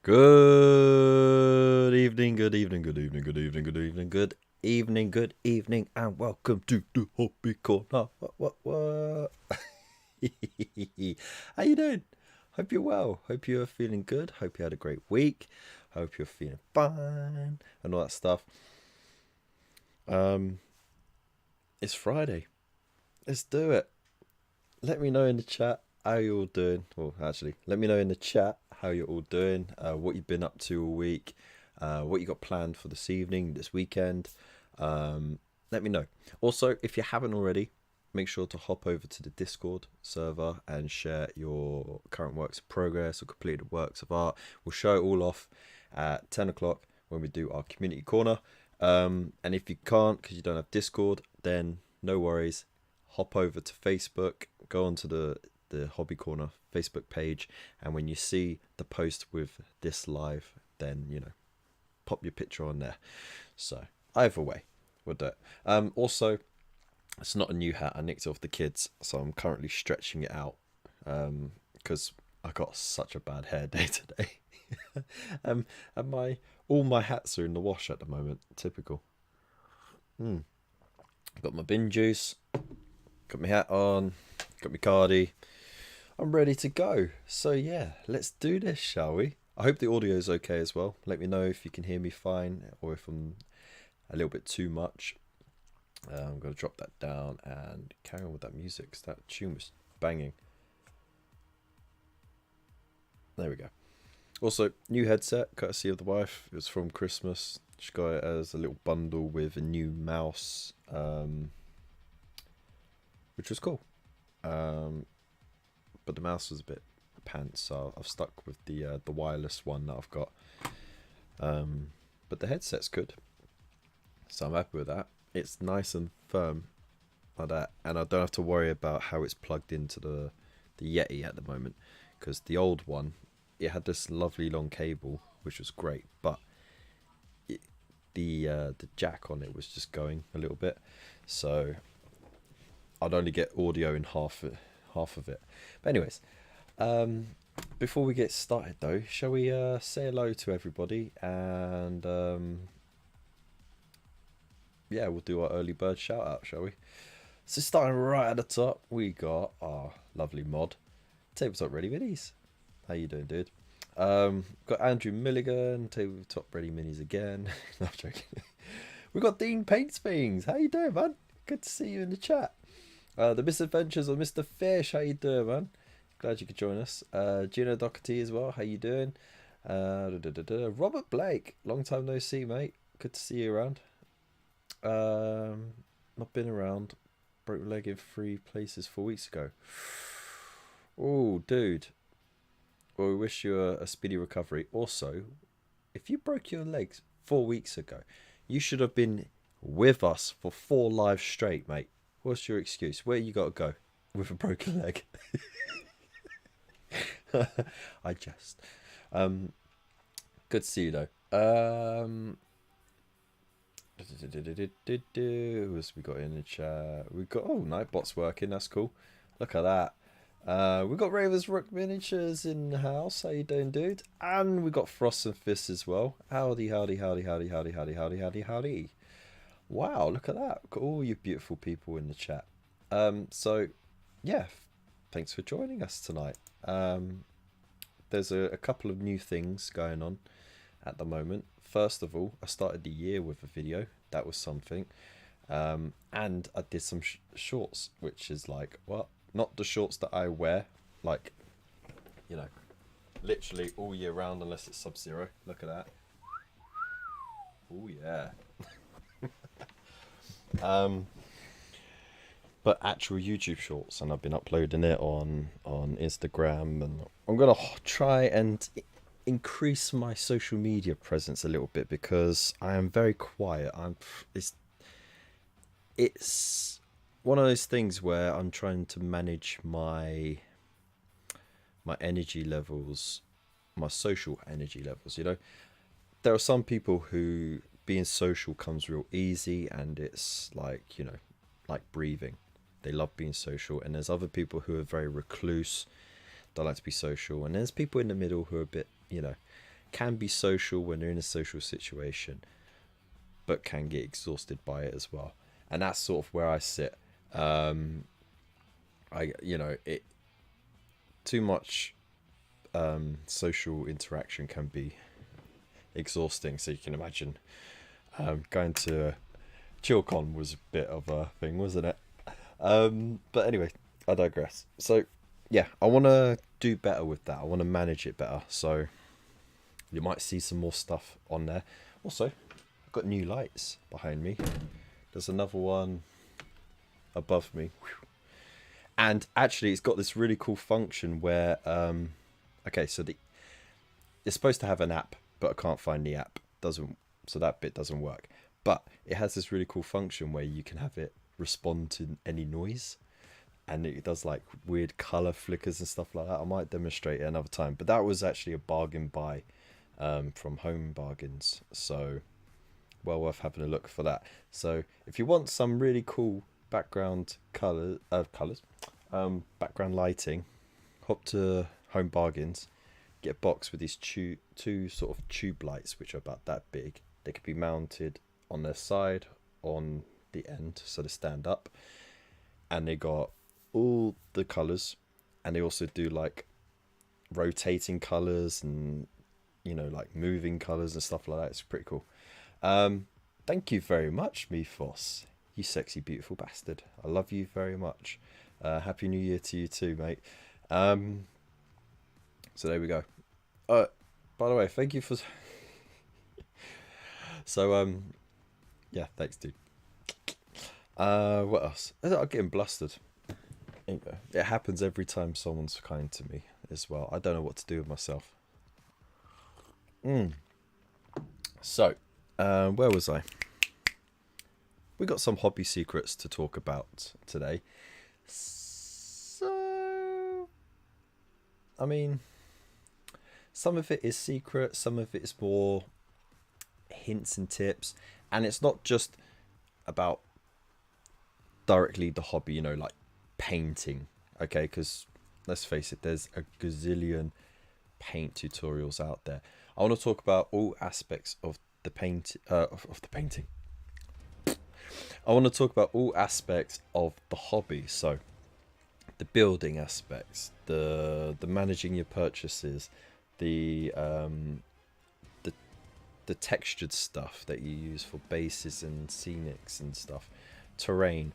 Good evening, good evening, good evening, good evening, good evening, good evening, good evening, and welcome to the Hobby Corner. What? How you doing? Hope you're well. Hope you're feeling good. Hope you had a great week. Hope you're feeling fine and all that stuff. Um, it's Friday. Let's do it. Let me know in the chat how you're all doing. Well, actually, let me know in the chat how you're all doing, what you've been up to all week, what you got planned for this evening, this weekend. Let me know. Also, if you haven't already, make sure to hop over to the Discord server and share your current works of progress or completed works of art. We'll show it all off at 10 o'clock when we do our community corner. And if you can't because you don't have Discord, then no worries. Hop over to Facebook, go onto the Hobby Corner Facebook page, and when you see the post with this live, then pop your picture on there. So either way, we'll do it. Also, it's not a new hat. I nicked it off the kids, so I'm currently stretching it out because I got such a bad hair day today. And all my hats are in the wash at the moment. Typical. Got my bin juice. Got my hat on, got my cardi. I'm ready to go. So yeah, let's do this, shall we? I hope the audio is okay as well. Let me know if you can hear me fine or if I'm a little bit too much. I'm going to drop that down and carry on with that music because that tune was banging. There we go. Also, new headset, courtesy of the wife. It was from Christmas. She got it as a little bundle with a new mouse, which was cool. But the mouse was a bit pants, so I've stuck with the wireless one that I've got. But the headset's good, so I'm happy with that. It's nice and firm like that, and I don't have to worry about how it's plugged into the Yeti at the moment, because the old one, it had this lovely long cable, which was great, but the jack on it was just going a little bit, so I'd only get audio in half of it. But anyways, before we get started though, shall we say hello to everybody, and yeah, we'll do our early bird shout out, shall we? So starting right at the top, we got our lovely mod, Tabletop Ready Minis. How you doing, dude? Got Andrew Milligan, Tabletop Ready Minis again. No, I'm joking. We got Dean Paints Things. How you doing, man? Good to see you in the chat. The Misadventures of Mr. Fish. How you doing, man? Glad you could join us. Gino Doherty as well. How you doing? Robert Blake. Long time no see, mate. Good to see you around. Not been around. Broke my leg in 3 places 4 weeks ago. Oh, dude. Well, we wish you a speedy recovery. Also, if you broke your legs 4 weeks ago, you should have been with us for 4 lives straight, mate. What's your excuse? Where you got to go with a broken leg? I jest. Good to see you though. Who else we got in the chat? We got Nightbot's working. That's cool. Look at that. We got Ravers Rook Miniatures in the house. How you doing, dude? And we got Frost and Fist as well. Howdy, howdy, howdy, howdy, howdy, howdy, howdy, howdy, howdy. Wow, look at that. Got all you beautiful people in the chat. So yeah, thanks for joining us tonight. There's a couple of new things going on at the moment. First of all, I started the year with a video. That was something. And I did some shorts, which is like, well, not the shorts that I wear, like, literally all year round unless it's Sub-Zero. Look at that. Oh yeah. But actual YouTube shorts, and I've been uploading it on Instagram, and I'm gonna try and increase my social media presence a little bit because I am very quiet. It's one of those things where I'm trying to manage my energy levels, my social energy levels. There are some people who being social comes real easy, and it's like like breathing. They love being social, and there's other people who are very recluse, don't like to be social, and there's people in the middle who are a bit can be social when they're in a social situation, but can get exhausted by it as well. And that's sort of where I sit. It too much social interaction can be exhausting. So you can imagine going to ChillCon was a bit of a thing, wasn't it? But anyway, I digress. So yeah, I want to do better with that. I want to manage it better. So you might see some more stuff on there. Also, I've got new lights behind me. There's another one above me. And actually, it's got this really cool function where, so it's supposed to have an app, but I can't find the app. So that bit doesn't work. But it has this really cool function where you can have it respond to any noise, and it does like weird color flickers and stuff like that. I might demonstrate it another time. But that was actually a bargain buy from Home Bargains. So well worth having a look for that. So if you want some really cool background background lighting, hop to Home Bargains, get a box with these two sort of tube lights, which are about that big. They could be mounted on their side, on the end, so they stand up, and they got all the colors, and they also do like rotating colors and like moving colors and stuff like that. It's pretty cool. Thank you very much, Mifos. You sexy, beautiful bastard. I love you very much. Happy New Year to you too, mate. So there we go. By the way, thank you for... So, yeah, thanks, dude. What else? I'm getting blustered. There you go. It happens every time someone's kind to me as well. I don't know what to do with myself. So, where was I? We got some hobby secrets to talk about today. So, I mean, some of it is secret, some of it is more hints and tips, and it's not just about directly the hobby, like painting, okay? Because let's face it, there's a gazillion paint tutorials out there. I want to talk about all aspects of the painting. I want to talk about all aspects of the hobby. So the building aspects, the managing your purchases, the textured stuff that you use for bases and scenics and stuff, terrain,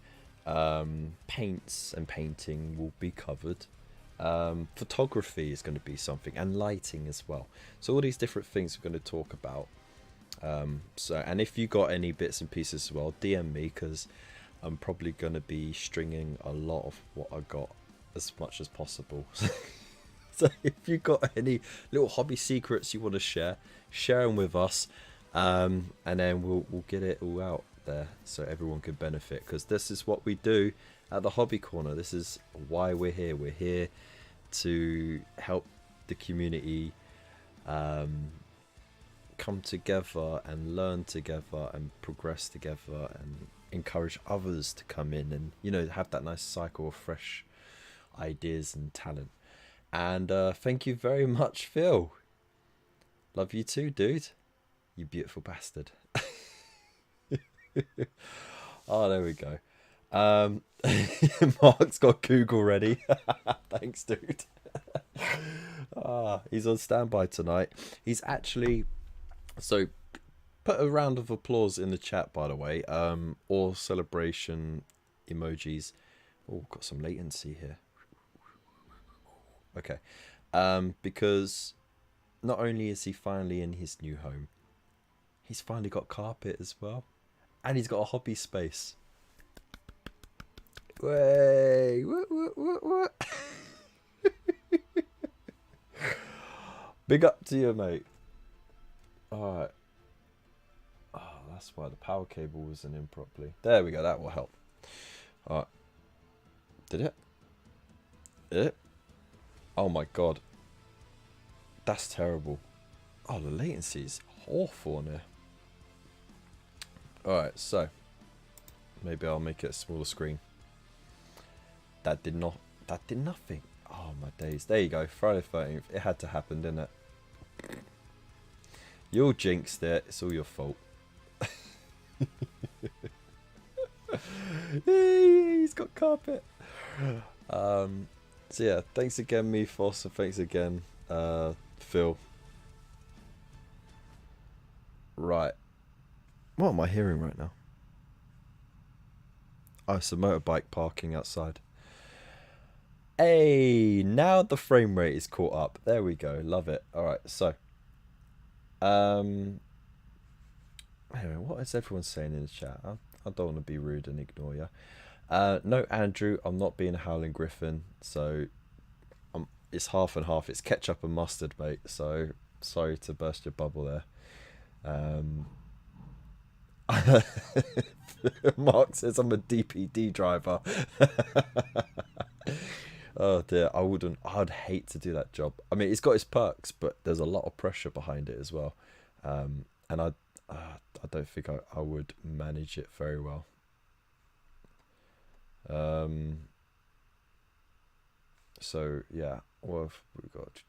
paints and painting will be covered. Photography is going to be something, and lighting as well. So all these different things we're going to talk about. And if you got any bits and pieces as well, DM me, because I'm probably going to be stringing a lot of what I got as much as possible. So if you got any little hobby secrets you want to share them with us, and then we'll get it all out there so everyone can benefit, because this is what we do at the Hobby Corner. This is why we're here. We're here to help the community come together and learn together and progress together and encourage others to come in and have that nice cycle of fresh ideas and talent. And thank you very much, Phil. Love you too, dude. You beautiful bastard. Oh, there we go. Mark's got Google ready. Thanks, dude. He's on standby tonight. He's actually... So, put a round of applause in the chat, by the way. Or celebration emojis. Oh, got some latency here. Okay. Because not only is he finally in his new home, he's finally got carpet as well. And he's got a hobby space. Way! What? Big up to you, mate. Alright. Oh, that's why the power cable wasn't in properly. There we go, that will help. Alright. Did it? Did it? Oh my god. That's terrible. Oh, the latency is awful on here. Alright, so. Maybe I'll make it a smaller screen. That did nothing. Oh my days. There you go. Friday the 13th. It had to happen, didn't it? You all jinxed it. It's all your fault. He's got carpet. So yeah, thanks again, me Foss, and thanks again, Phil. Right. What am I hearing right now? Oh, it's a motorbike parking outside. Hey, now the frame rate is caught up. There we go. Love it. All right. So, anyway, what is everyone saying in the chat? I don't want to be rude and ignore you. No, Andrew, I'm not being a howling griffin. So, it's half and half. It's ketchup and mustard, mate. So, sorry to burst your bubble there. Mark says I'm a DPD driver. Oh dear, I'd hate to do that job. I mean, it's got its perks, but there's a lot of pressure behind it as well. And I don't think I would manage it very well. So yeah, what have we got?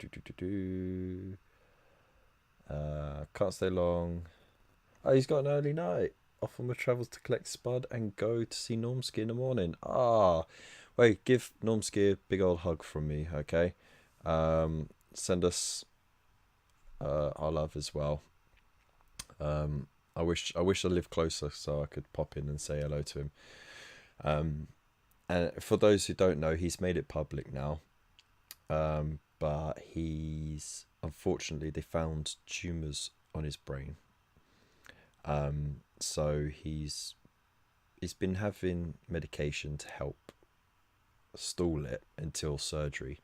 Can't stay long. Oh, he's got an early night. Off on my travels to collect Spud and go to see Normski in the morning. Wait, give Normski a big old hug from me, okay? Send us our love as well. I wish I lived closer so I could pop in and say hello to him. And for those who don't know, he's made it public now. But unfortunately they found tumours on his brain. So he's been having medication to help stall it until surgery.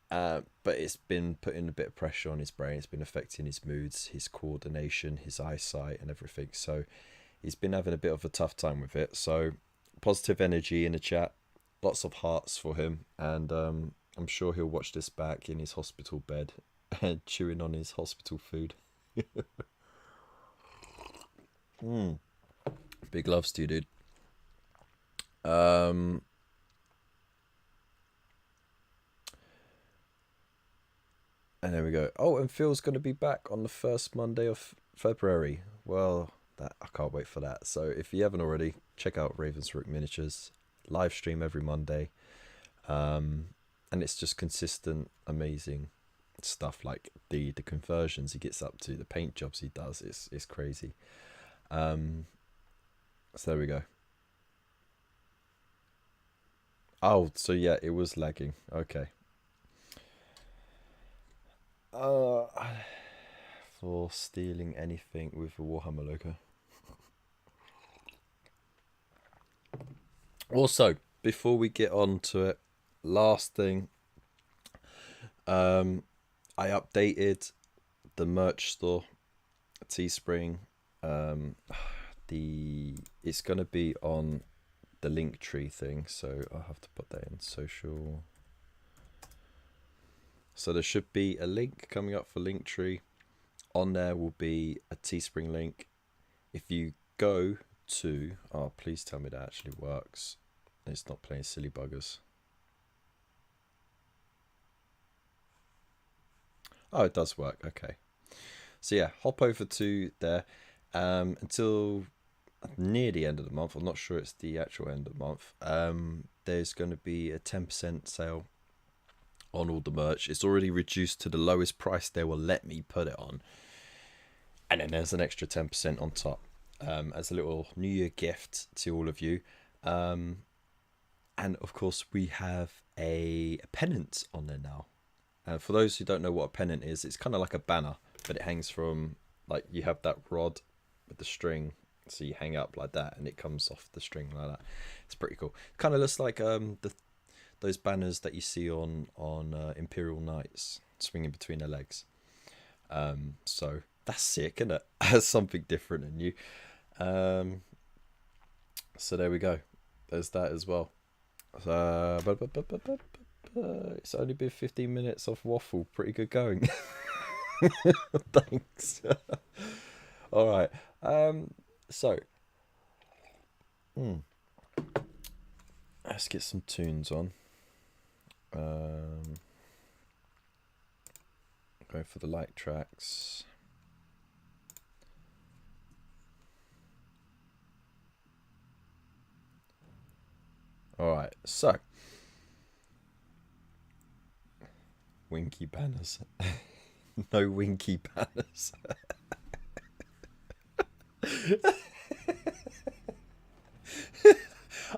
But it's been putting a bit of pressure on his brain. It's been affecting his moods, his coordination, his eyesight and everything. So he's been having a bit of a tough time with it. So positive energy in the chat, lots of hearts for him. And I'm sure he'll watch this back in his hospital bed and chewing on his hospital food. Big loves to you, dude. And there we go. Oh, and Phil's going to be back on the first Monday of February. Well, I can't wait for that. So if you haven't already, check out Ravensrook Miniatures. Live stream every Monday. And it's just consistent, amazing stuff, like the conversions he gets up to, the paint jobs he does. It's crazy. So there we go. Oh, so yeah, it was lagging. Okay. For stealing anything with a Warhammer logo. Also, before we get on to it, last thing, I updated the merch store, Teespring. It's gonna be on the Linktree thing, so I'll have to put that in social. So there should be a link coming up for Linktree. On there will be a Teespring link. If you go to, please tell me that actually works. It's not playing silly buggers. Oh, it does work. Okay. So yeah, hop over to there until near the end of the month. I'm not sure it's the actual end of the month. There's going to be a 10% sale on all the merch. It's already reduced to the lowest price they will let me put it on. And then there's an extra 10% on top as a little New Year gift to all of you. And of course, we have a pennant on there now. For those who don't know what a pennant is, it's kind of like a banner, but it hangs from, like, you have that rod with the string, so you hang up like that and it comes off the string like that. It's pretty cool. Kind of looks like those banners that you see on Imperial Knights swinging between their legs. So that's sick, isn't it? That's something different and new. So there we go. There's that as well. It's only been 15 minutes of waffle. Pretty good going. Thanks. All right. So let's get some tunes on. Going for the light tracks. All right, so winky banners. No winky banners.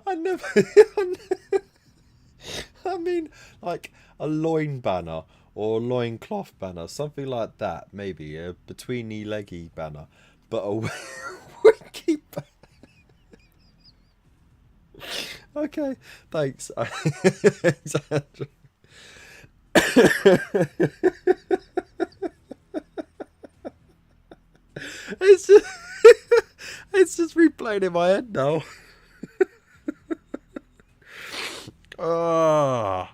I never. I mean, like a loin banner or a loincloth banner, something like that, maybe a between knee leggy banner, but a winky banner. Okay, thanks. Thanks, Andrew. It's just, it's just replaying in my head now. Ah,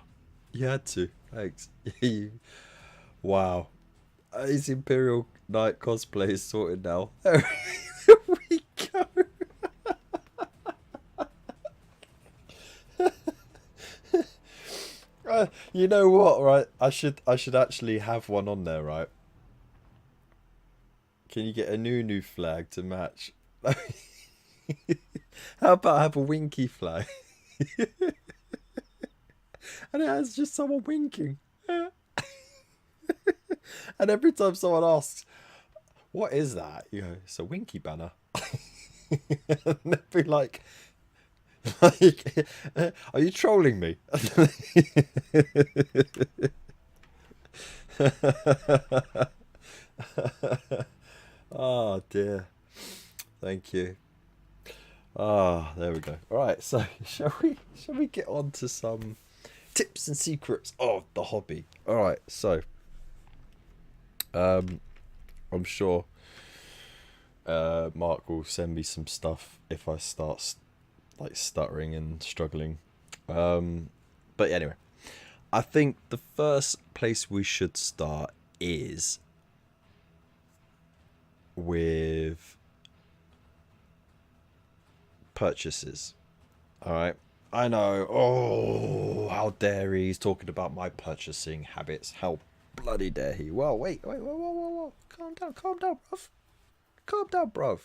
you had to. Thanks. Wow. His Imperial Knight cosplay is sorted now. There we go. You know what, right? I should actually have one on there, right? Can you get a new flag to match? How about I have a winky flag? And it has just someone winking. And every time someone asks, what is that? You go, it's a winky banner. And they'd be like, are you trolling me? Oh dear. Thank you. Ah, there we go. All right, so shall we get on to some tips and secrets of the hobby? All right, so I'm sure Mark will send me some stuff if I start like stuttering and struggling. But anyway, I think the first place we should start is with purchases. All right. I know. Oh, how dare he? He's talking about my purchasing habits. How bloody dare he? Well, wait. Whoa. Calm down, bruv. Calm down, bruv.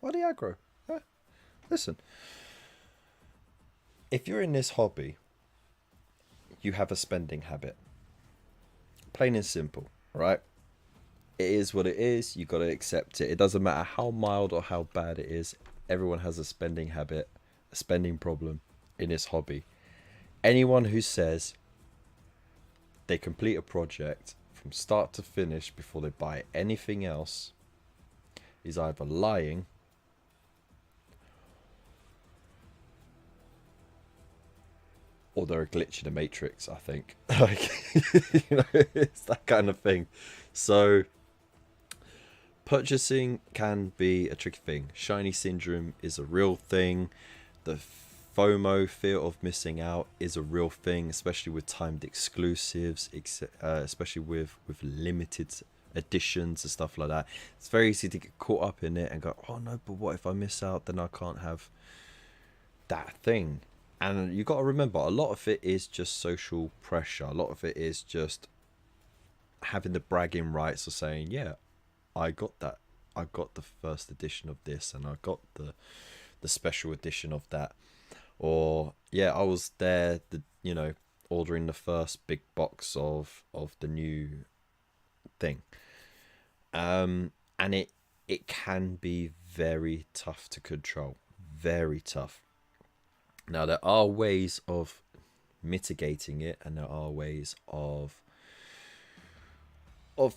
Why the aggro? Huh? Listen. If you're in this hobby, you have a spending habit. Plain and simple, right? It is what it is. You got to accept it. It doesn't matter how mild or how bad it is. Everyone has a spending habit, a spending problem in this hobby. Anyone who says they complete a project from start to finish before they buy anything else is either lying or they're a glitch in the matrix, I think. Like, you know, it's that kind of thing. So purchasing can be a tricky thing. Shiny syndrome is a real thing. The FOMO, fear of missing out, is a real thing, especially with timed exclusives, especially with limited editions and stuff like that. It's very easy to get caught up in it and go, oh no, but what if I miss out? Then I can't have that thing. And you got to remember, a lot of it is just social pressure. A lot of it is just having the bragging rights of saying, yeah, I got that. I got the first edition of this, and I got the special edition of that. Or yeah, I was there, ordering the first big box of the new thing. And it can be very tough to control. Very tough. Now, there are ways of mitigating it, and there are ways of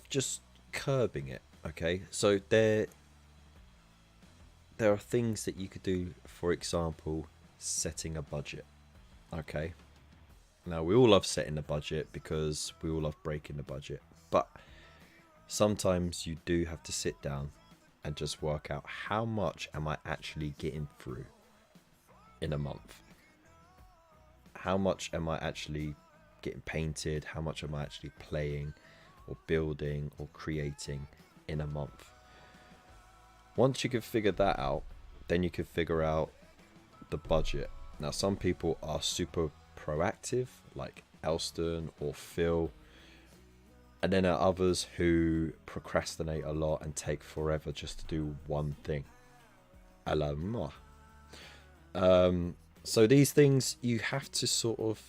just curbing it. Okay, so there are things that you could do. For example, setting a budget. Okay, now we all love setting a budget because we all love breaking the budget, but sometimes you do have to sit down and just work out how much am I actually getting through in a month. How much am I actually getting painted? How much am I actually playing or building or creating in a month? Once you can figure that out, then you can figure out the budget. Now, some people are super proactive, like Elston or Phil, and then there are others who procrastinate a lot and take forever just to do one thing, a la moi. So these things you have to sort of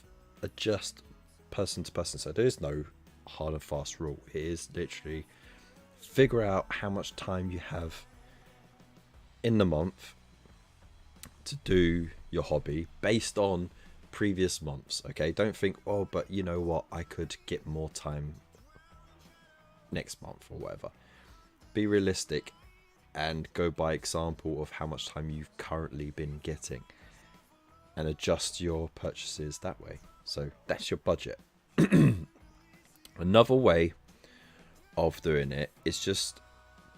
adjust person to person. So there is no hard and fast rule. It is literally figure out how much time you have in the month to do your hobby based on previous months. Okay, don't think, oh, but you know what, I could get more time next month or whatever. Be realistic and go by example of how much time you've currently been getting and adjust your purchases that way. So that's your budget. Another way of doing it is just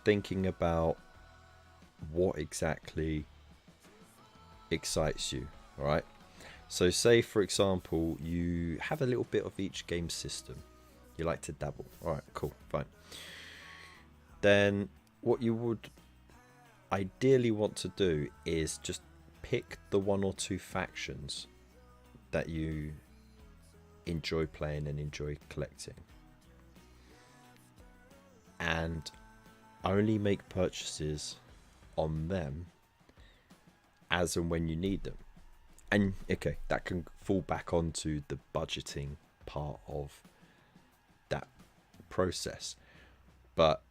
thinking about what exactly excites you. All right, so say for example you have a little bit of each game system you like to dabble. All right, cool, fine. Then what you would ideally want to do is just pick the one or two factions that you enjoy playing and enjoy collecting, and only make purchases on them as and when you need them. And okay, that can fall back onto the budgeting part of that process. But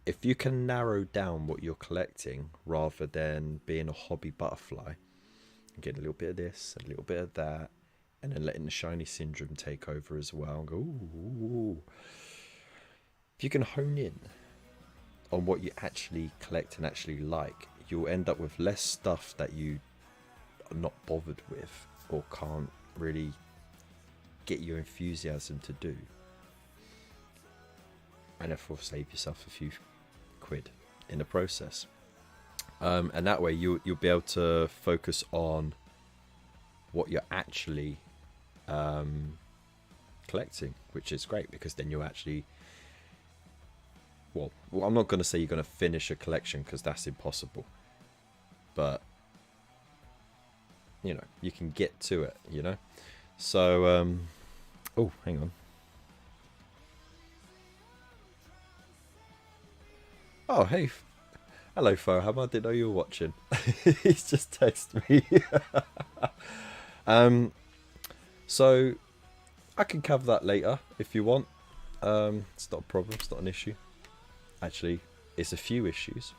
if you can narrow down what you're collecting rather than being a hobby butterfly and getting a little bit of this, a little bit of that, and then letting the shiny syndrome take over as well and go, ooh. If you can hone in on what you actually collect and actually like, you'll end up with less stuff that you are not bothered with or can't really get your enthusiasm to do, and therefore save yourself a few quid in the process. And that way you'll be able to focus on what you're actually collecting, which is great, because then you'll actually, well, I'm not going to say you're going to finish a collection because that's impossible, but you know, you can get to it, you know. So oh, hang on. Oh, hey, hello Foham, I didn't know you were watching. He's just texted me. So I can cover that later if you want. It's not a problem, it's not an issue. Actually, it's a few issues.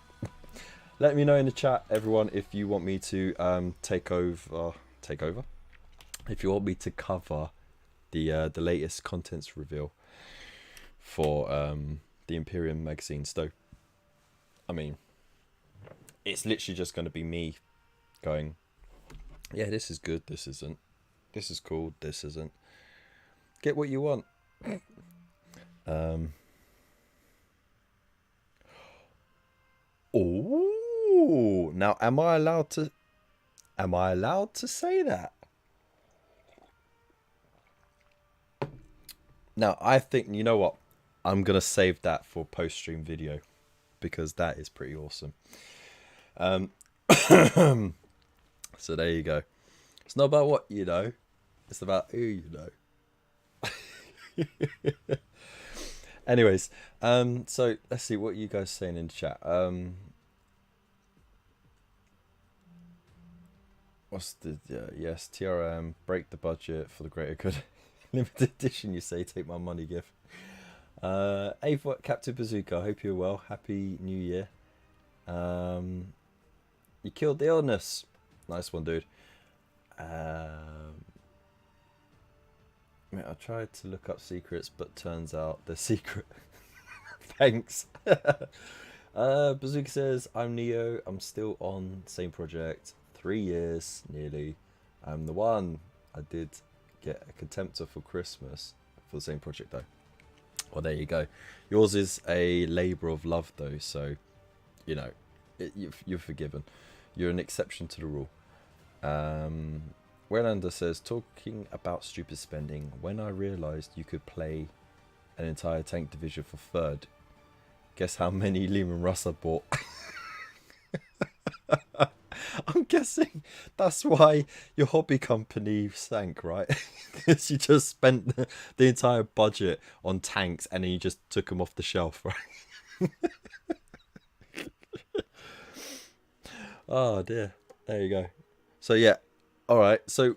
Let me know in the chat, everyone, if you want me to take over. If you want me to cover the latest contents reveal for the Imperium magazine. So, I mean, it's literally just going to be me going, yeah, this is good, this isn't. This is cool, this isn't. Get what you want. Oh, now am I allowed to say that? Now I think, you know what? I'm going to save that for post-stream video because that is pretty awesome. So there you go. It's not about what you know, it's about who you know. Anyways, so let's see what you guys saying in the chat. What's the yes, TRM, break the budget for the greater good. Limited edition, you say, take my money gift. Ava, Captain Bazooka, I hope you're well. Happy New Year. You killed the illness. Nice one, dude. I tried to look up secrets, but turns out they're secret. Thanks. Bazooka says, I'm Neo. I'm still on same project. 3 years, nearly. I'm the one. I did get a Contemptor for Christmas for the same project, though. Well, there you go. Yours is a labour of love, though, so, you know, you're forgiven. You're an exception to the rule. Welander says, talking about stupid spending, when I realised you could play an entire tank division for third, guess how many Lehman Russ I bought? I'm guessing that's why your hobby company sank, right? Because you just spent the entire budget on tanks and then you just took them off the shelf, right? Oh dear. There you go. So yeah, All right. So,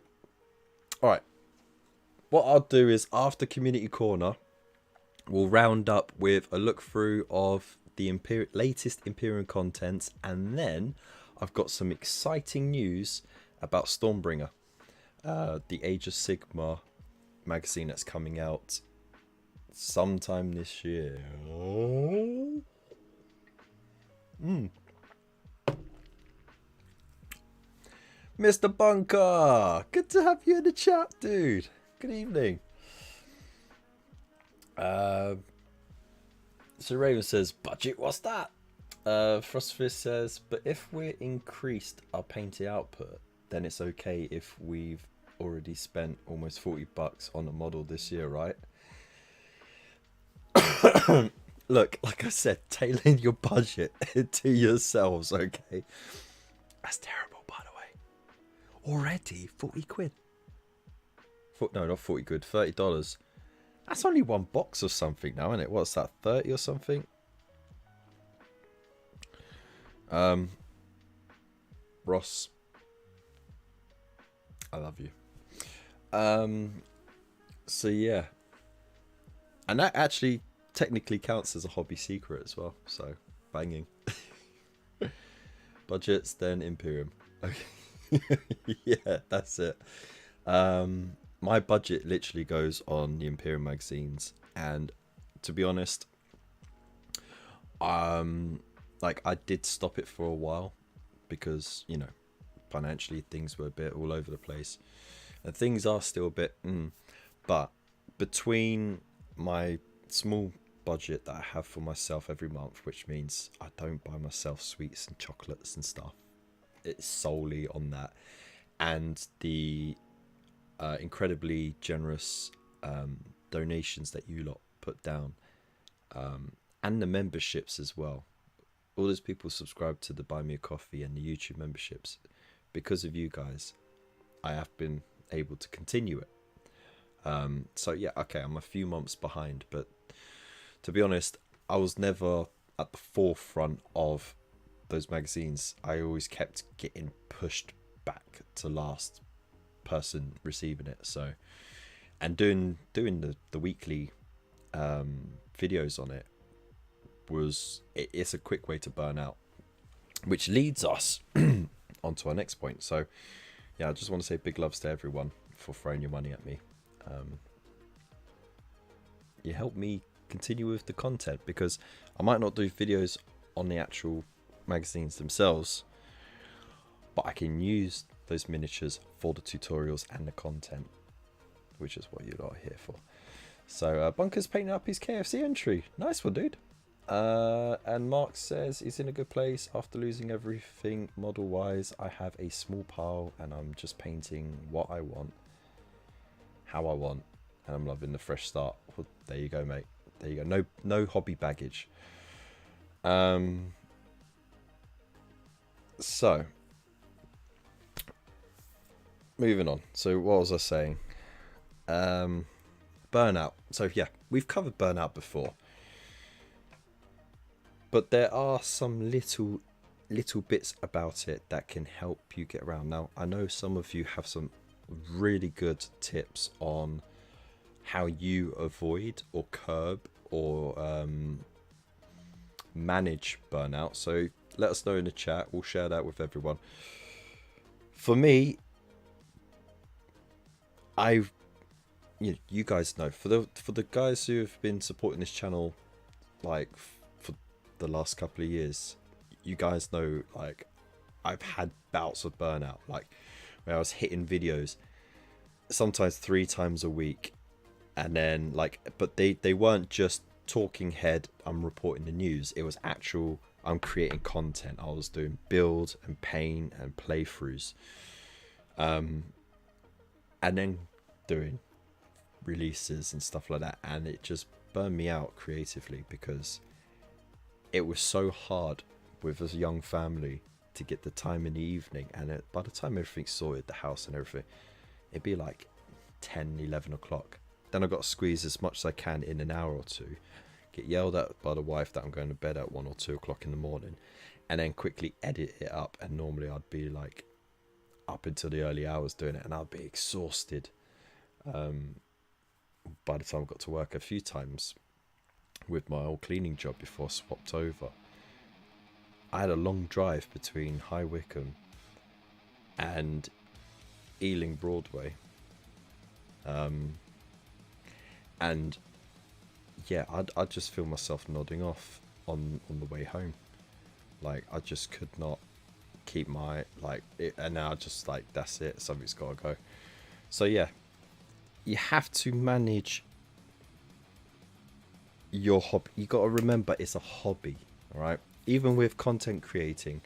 all right. What I'll do is after Community Corner, we'll round up with a look through of the latest Imperium contents, and then I've got some exciting news about Stormbringer, the Age of Sigmar magazine that's coming out sometime this year. Mr. Bunker, good to have you in the chat, dude. Good evening. So Raven says, budget, what's that? Frostfist says, but if we're increased our painted output, then it's okay if we've already spent almost $40 on a model this year, right? Look, like I said, tailor your budget to yourselves, okay? That's terrible, by the way. Already 40 quid. No, not 40 quid, $30. That's only one box or something now, isn't it? What's that, 30 or something? Ross, I love you. So yeah, and that actually technically counts as a hobby secret as well, so banging. Budgets, then Imperium. Okay. Yeah, that's it. My budget literally goes on the Imperium magazines, and to be honest, like I did stop it for a while because, you know, financially things were a bit all over the place, and things are still a bit but between my small budget that I have for myself every month, which means I don't buy myself sweets and chocolates and stuff, it's solely on that, and the incredibly generous donations that you lot put down, and the memberships as well. All those people subscribe to the Buy Me a Coffee and the YouTube memberships. Because of you guys, I have been able to continue it. So yeah, okay, I'm a few months behind, but to be honest, I was never at the forefront of those magazines. I always kept getting pushed back to last person receiving it. So, and doing the weekly videos on it it's a quick way to burn out, which leads us onto our next point. So yeah, I just want to say big loves to everyone for throwing your money at me. You help me continue with the content, because I might not do videos on the actual magazines themselves, but I can use those miniatures for the tutorials and the content, which is what you lot are here for. So Bunker's painting up his KFC entry. Nice one, dude. And Mark says he's in a good place after losing everything model wise. I have a small pile and I'm just painting what I want, how I want, and I'm loving the fresh start. Well, there you go, mate. There you go. No hobby baggage. So moving on. So what was I saying? Burnout. So yeah, we've covered burnout before, but there are some little bits about it that can help you get around. Now, I know some of you have some really good tips on how you avoid or curb or manage burnout. So let us know in the chat. We'll share that with everyone. For me, you guys know, for the guys who have been supporting this channel like for the last couple of years, you guys know, like, I've had bouts of burnout, like where I was hitting videos sometimes 3 times a week, and then like, but they weren't just talking head, I'm reporting the news. It was actual, I'm creating content. I was doing build and paint and playthroughs, and then doing releases and stuff like that, and it just burned me out creatively, because it was so hard with a young family to get the time in the evening, and by the time everything's sorted, the house and everything, it'd be like 10-11 o'clock. Then I've got to squeeze as much as I can in an hour or two, get yelled at by the wife that I'm going to bed at 1 or 2 o'clock in the morning, and then quickly edit it up. And normally I'd be like, up until the early hours doing it, and I'd be exhausted by the time I got to work. A few times with my old cleaning job before I swapped over, I had a long drive between High Wycombe and Ealing Broadway, and yeah, I'd just feel myself nodding off on the way home. Like, I just could not keep my, like, it, and now just like, that's it, something's got to go. So yeah, you have to manage your hobby. You got to remember it's a hobby, all right? Even with content creating,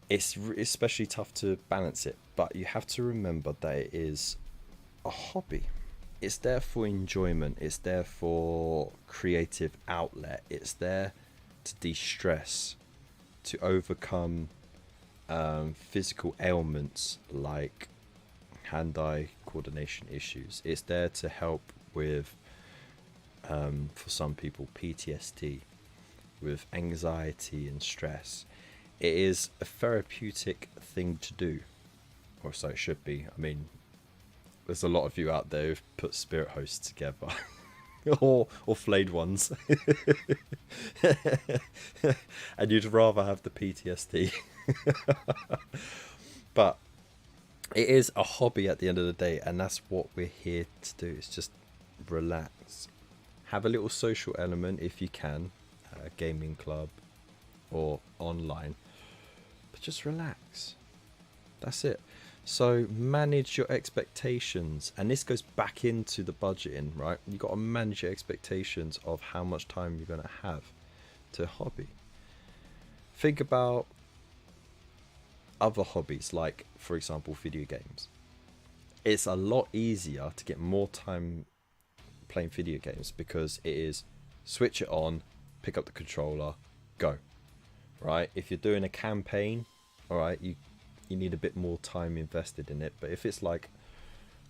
it's especially tough to balance it, but you have to remember that it is a hobby. It's there for enjoyment, it's there for creative outlet, it's there to de-stress, to overcome physical ailments like hand-eye coordination issues. It's there to help with, for some people, PTSD, with anxiety and stress. It is a therapeutic thing to do, or so it should be. I mean, there's a lot of you out there who've put spirit hosts together or flayed ones and you'd rather have the PTSD. But it is a hobby at the end of the day, and that's what we're here to do. It's just relax, have a little social element if you can, a gaming club or online, but just relax. That's it. So manage your expectations, and this goes back into the budgeting, right? You got to manage your expectations of how much time you're going to have to a hobby. Think about other hobbies, like for example video games. It's a lot easier to get more time playing video games because it is switch it on, pick up the controller, go, right? If you're doing a campaign, all right, you need a bit more time invested in it. But if it's like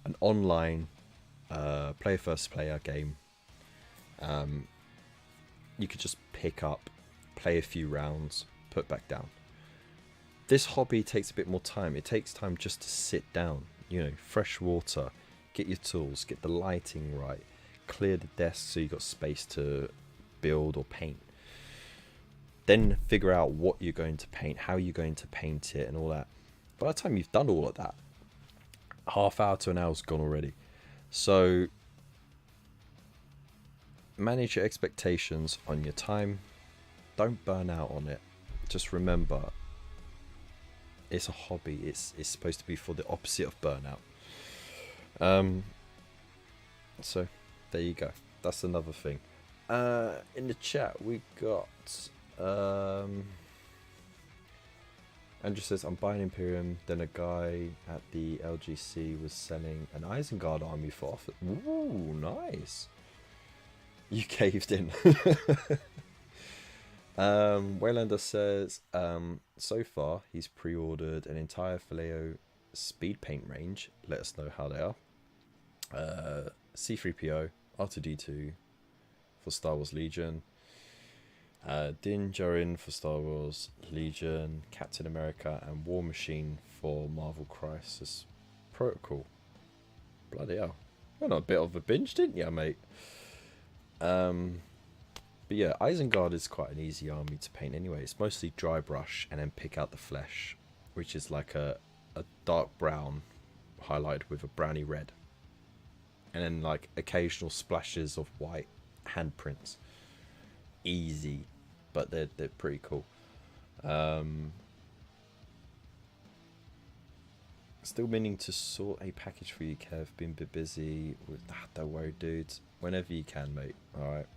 an online player first player game, you could just pick up, play a few rounds, put back down. This hobby takes a bit more time. It takes time just to sit down, you know, fresh water, get your tools, get the lighting right, clear the desk so you got space to build or paint. Then figure out what you're going to paint, how you're going to paint it and all that. By the time you've done all of that, half hour to an hour's gone already. So manage your expectations on your time. Don't burn out on it. Just remember, it's a hobby. It's supposed to be for the opposite of burnout. So there you go. That's another thing. In the chat we got Andrew says, I'm buying Imperium, then a guy at the LGC was selling an Isengard army for offer. Ooh, nice. You caved in. Waylander says, so far he's pre-ordered an entire Faleo speed paint range. Let us know how they are. C3PO, R2D2 for Star Wars Legion. Din Djarin for Star Wars Legion, Captain America and War Machine for Marvel Crisis Protocol. Bloody hell. You went on a bit of a binge, didn't you, mate? But yeah, Isengard is quite an easy army to paint anyway. It's mostly dry brush and then pick out the flesh, which is like a dark brown highlighted with a browny red. And then like occasional splashes of white handprints. Easy, but they're pretty cool. Still meaning to sort a package for you, Kev. Been a bit busy with don't worry, dudes. Whenever you can, mate. Alright.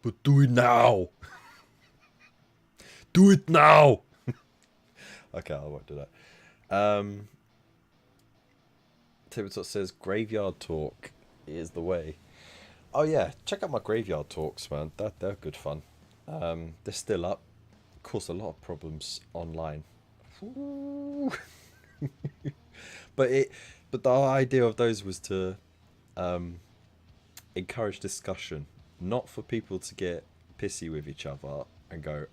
But do it now. Do it now. Okay, I won't do that. Tabletop says Graveyard Talk is the way. Oh yeah, check out my Graveyard Talks, man. They're good fun. They're still up. Cause a lot of problems online. but the idea of those was to encourage discussion, not for people to get pissy with each other and go,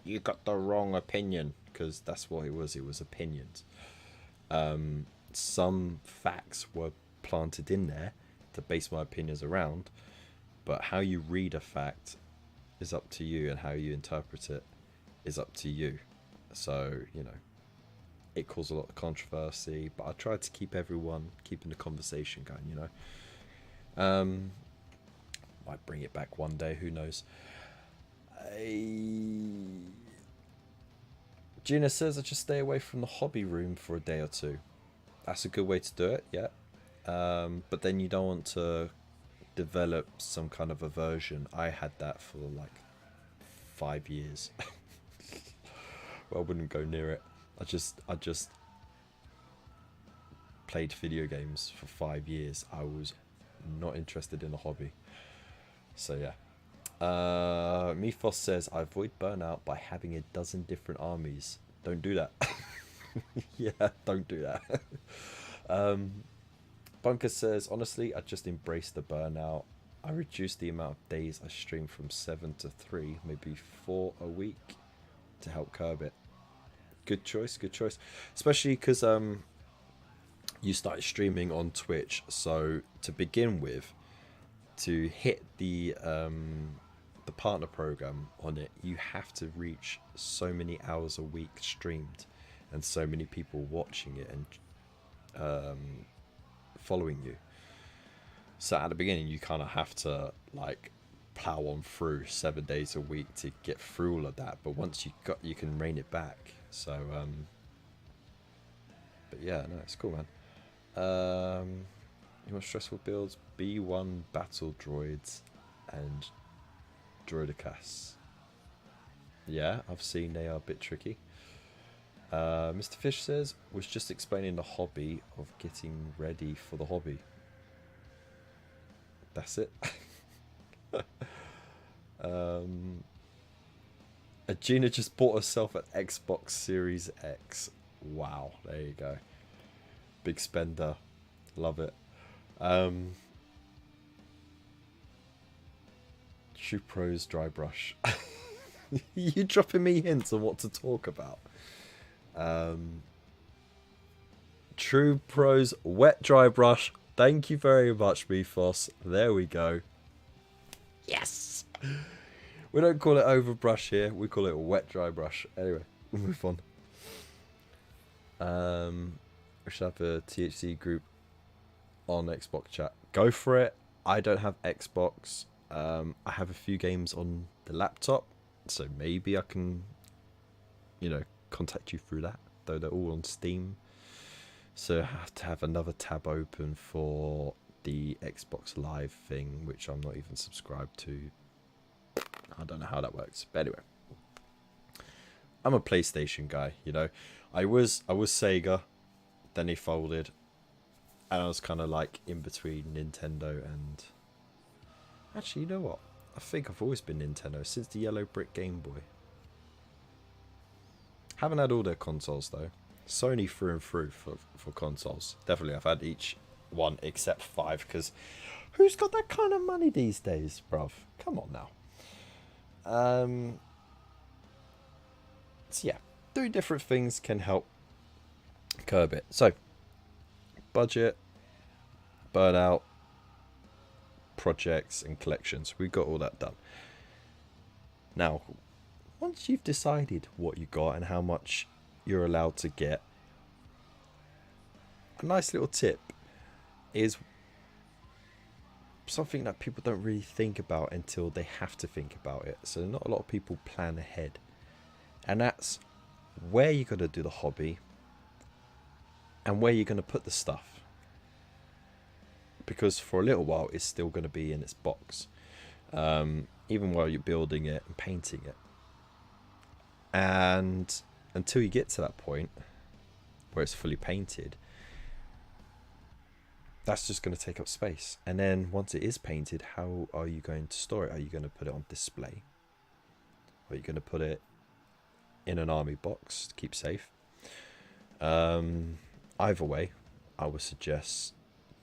you got the wrong opinion, because that's what it was. It was opinions. Some facts were planted in there to base my opinions around, but how you read a fact is up to you, and how you interpret it is up to you. So, you know, it caused a lot of controversy, but I tried to keep keeping the conversation going, you know. Might bring it back one day, who knows. Gina says I just stay away from the hobby room for a day or two. That's a good way to do it, yeah. But then you don't want to develop some kind of aversion. I had that for like 5 years. Well, I wouldn't go near it. I just played video games for 5 years. I was not interested in a hobby. So yeah. Mifos says I avoid burnout by having a dozen different armies. Don't do that. Yeah, don't do that. Bunker says honestly, I just embrace the burnout. I reduced the amount of days I stream from 7 to 3, maybe 4 a week, to help curb it. Good choice, good choice. Especially because you started streaming on Twitch, so to begin with, to hit the partner program on it, you have to reach so many hours a week streamed, and so many people watching it and following you. So at the beginning, you kind of have to like plow on through 7 days a week to get through all of that. But once you can rein it back. So, but yeah, no, it's cool, man. You want stressful builds? B1 battle droids and droidicas. Yeah, I've seen they are a bit tricky. Mr. Fish says, was just explaining the hobby of getting ready for the hobby. That's it. Gina just bought herself an Xbox Series X. Wow, there you go. Big spender. Love it. True Pros dry brush. You dropping me hints on what to talk about. True Pros wet dry brush. Thank you very much, Mifos. There we go. Yes. We don't call it overbrush here. We call it wet dry brush. Anyway, we'll move on. We should have a THC group on Xbox chat. Go for it. I don't have Xbox. I have a few games on the laptop, so maybe I can, contact you through that. Though they're all on Steam, so I have to have another tab open for the Xbox Live thing, which I'm not even subscribed to. I don't know how that works, but anyway, I'm a PlayStation guy. I was Sega, then they folded, and I was kind of like in between Nintendo and. Actually, you know what? I think I've always been Nintendo since the yellow brick Game Boy. Haven't had all their consoles though. Sony through and through for consoles. Definitely, I've had each one except 5, because who's got that kind of money these days, bruv? Come on now. So yeah, doing different things can help curb it. So, budget, burnout, projects and collections. We've got all that done. Now, once you've decided what you got and how much you're allowed to get, a nice little tip is something that people don't really think about until they have to think about it. So not a lot of people plan ahead. And that's where you're going to do the hobby and where you're going to put the stuff. Because for a little while, it's still going to be in its box. Even while you're building it and painting it. And until you get to that point where it's fully painted, that's just going to take up space. And then once it is painted, how are you going to store it? Are you going to put it on display? Are you going to put it in an army box to keep safe? Either way, I would suggest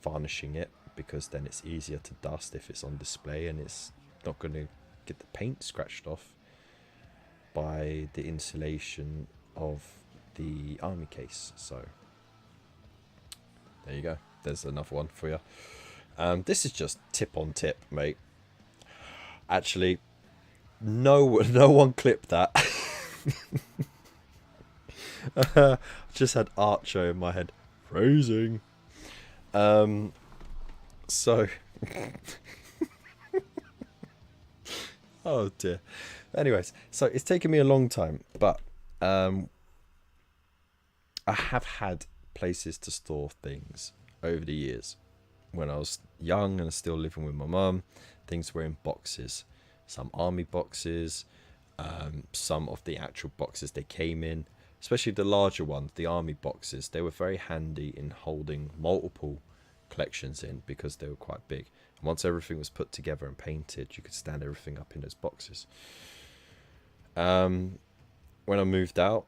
varnishing it, because then it's easier to dust if it's on display and it's not going to get the paint scratched off. by the insulation of the army case. So there you go. There's another one for you. This is just tip on tip, mate. Actually, no one clipped that. Just had Archo in my head. Phrasing. So oh dear. Anyways, so it's taken me a long time, but I have had places to store things over the years. When I was young and still living with my mum, things were in boxes. Some army boxes, some of the actual boxes they came in, especially the larger ones, the army boxes. They were very handy in holding multiple collections in because they were quite big. And once everything was put together and painted, you could stand everything up in those boxes. When I moved out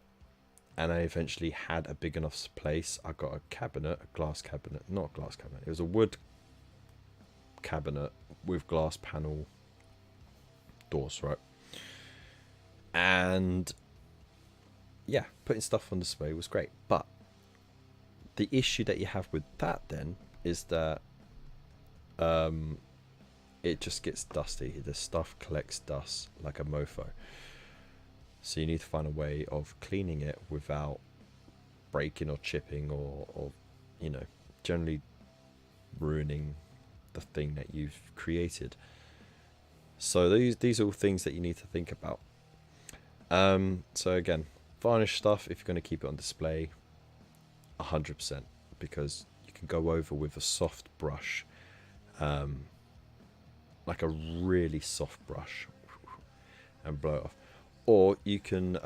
and I eventually had a big enough place, I got a cabinet, a glass cabinet, not a glass cabinet, it was a wood cabinet with glass panel doors, right? And yeah, putting stuff on display was great, but the issue that you have with that then is that it just gets dusty. The stuff collects dust like a mofo, so you need to find a way of cleaning it without breaking or chipping or you know, generally ruining the thing that you've created. So these are all things that you need to think about. So again, varnish stuff, if you're going to keep it on display, 100%, because you can go over with a soft brush, like a really soft brush, and blow it off. Or you can,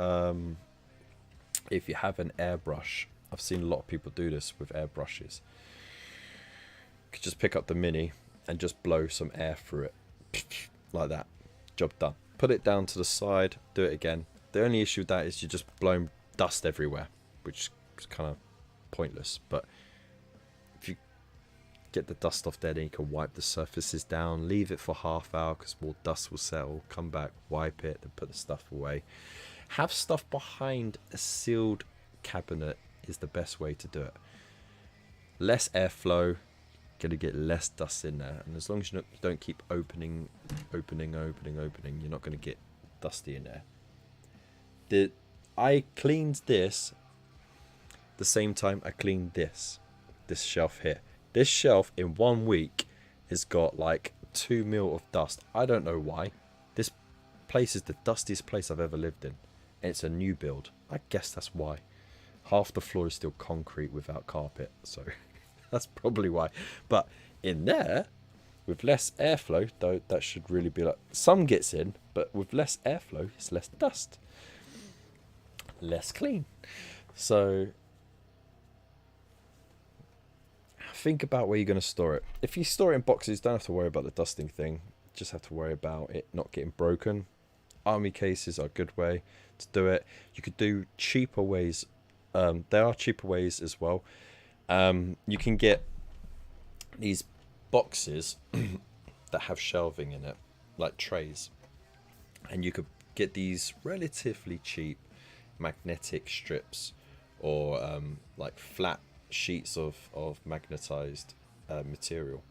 if you have an airbrush, I've seen a lot of people do this with airbrushes. You could just pick up the mini and just blow some air through it, like that. Job done. Put it down to the side, do it again. The only issue with that is you're just blowing dust everywhere, which is kind of pointless. But if you get the dust off there, then you can wipe the surfaces down, leave it for half hour because more dust will settle, come back, wipe it, then put the stuff away. Have stuff behind a sealed cabinet is the best way to do it. Less airflow, gonna get less dust in there, and as long as you don't keep opening, you're not gonna get dusty in there. I cleaned this the same time I cleaned this shelf here. This shelf in 1 week has got like 2 mil of dust. I don't know why. This place is the dustiest place I've ever lived in, and it's a new build. I guess that's why. Half the floor is still concrete without carpet, so that's probably why. But in there, with less airflow, though, that should really be like, some gets in, but with less airflow, it's less dust, less clean. So think about where you're going to store it. If you store it in boxes, don't have to worry about the dusting thing. Just have to worry about it not getting broken. Army cases are a good way to do it. You could do cheaper ways. There are cheaper ways as well. You can get these boxes that have shelving in it, like trays, and you could get these relatively cheap magnetic strips or like flat sheets of magnetized material.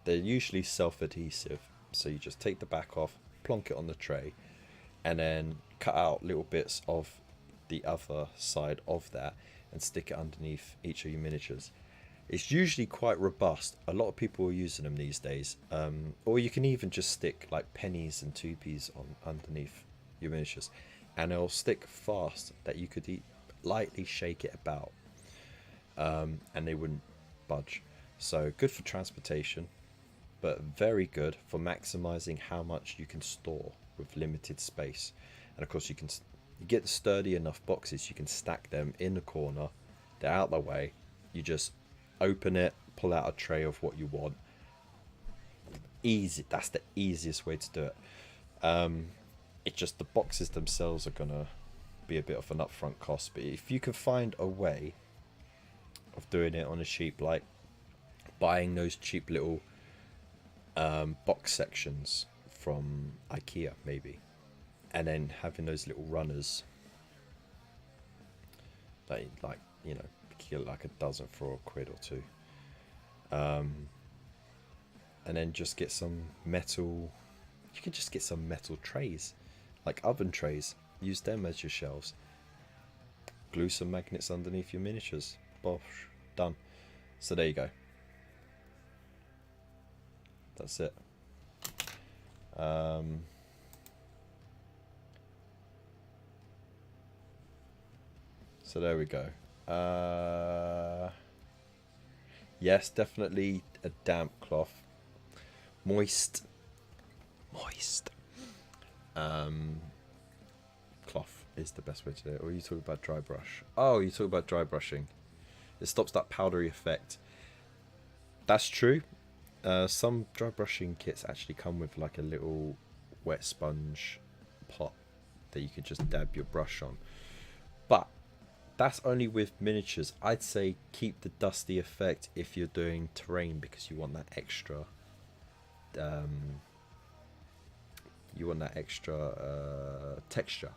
They're usually self-adhesive, so you just take the back off, plonk it on the tray, and then cut out little bits of the other side of that and stick it underneath each of your miniatures. It's usually quite robust. A lot of people are using them these days. Or you can even just stick like pennies and 2p's on underneath your miniatures, and it'll stick fast that you could lightly shake it about, and they wouldn't budge. So good for transportation, but very good for maximizing how much you can store with limited space. And of course, you get the sturdy enough boxes, you can stack them in the corner. They're out the way. You just open it, pull out a tray of what you want. Easy. That's the easiest way to do it. It's just the boxes themselves are gonna be a bit of an upfront cost, but if you can find a way of doing it on a cheap, like buying those cheap little box sections from IKEA maybe, and then having those little runners that, like, you know, get like a dozen for a quid or two. And then just get some metal. You can just get some metal trays, like oven trays. Use them as your shelves. Glue some magnets underneath your miniatures. Bosh, done. So there you go. That's it. So there we go. Yes, definitely a damp cloth. Moist cloth is the best way to do it. Or you talk about dry brush. Oh, you talk about dry brushing. It stops that powdery effect. That's true. Some dry brushing kits actually come with like a little wet sponge pot that you can just dab your brush on. But that's only with miniatures. I'd say keep the dusty effect if you're doing terrain, because you want that extra texture.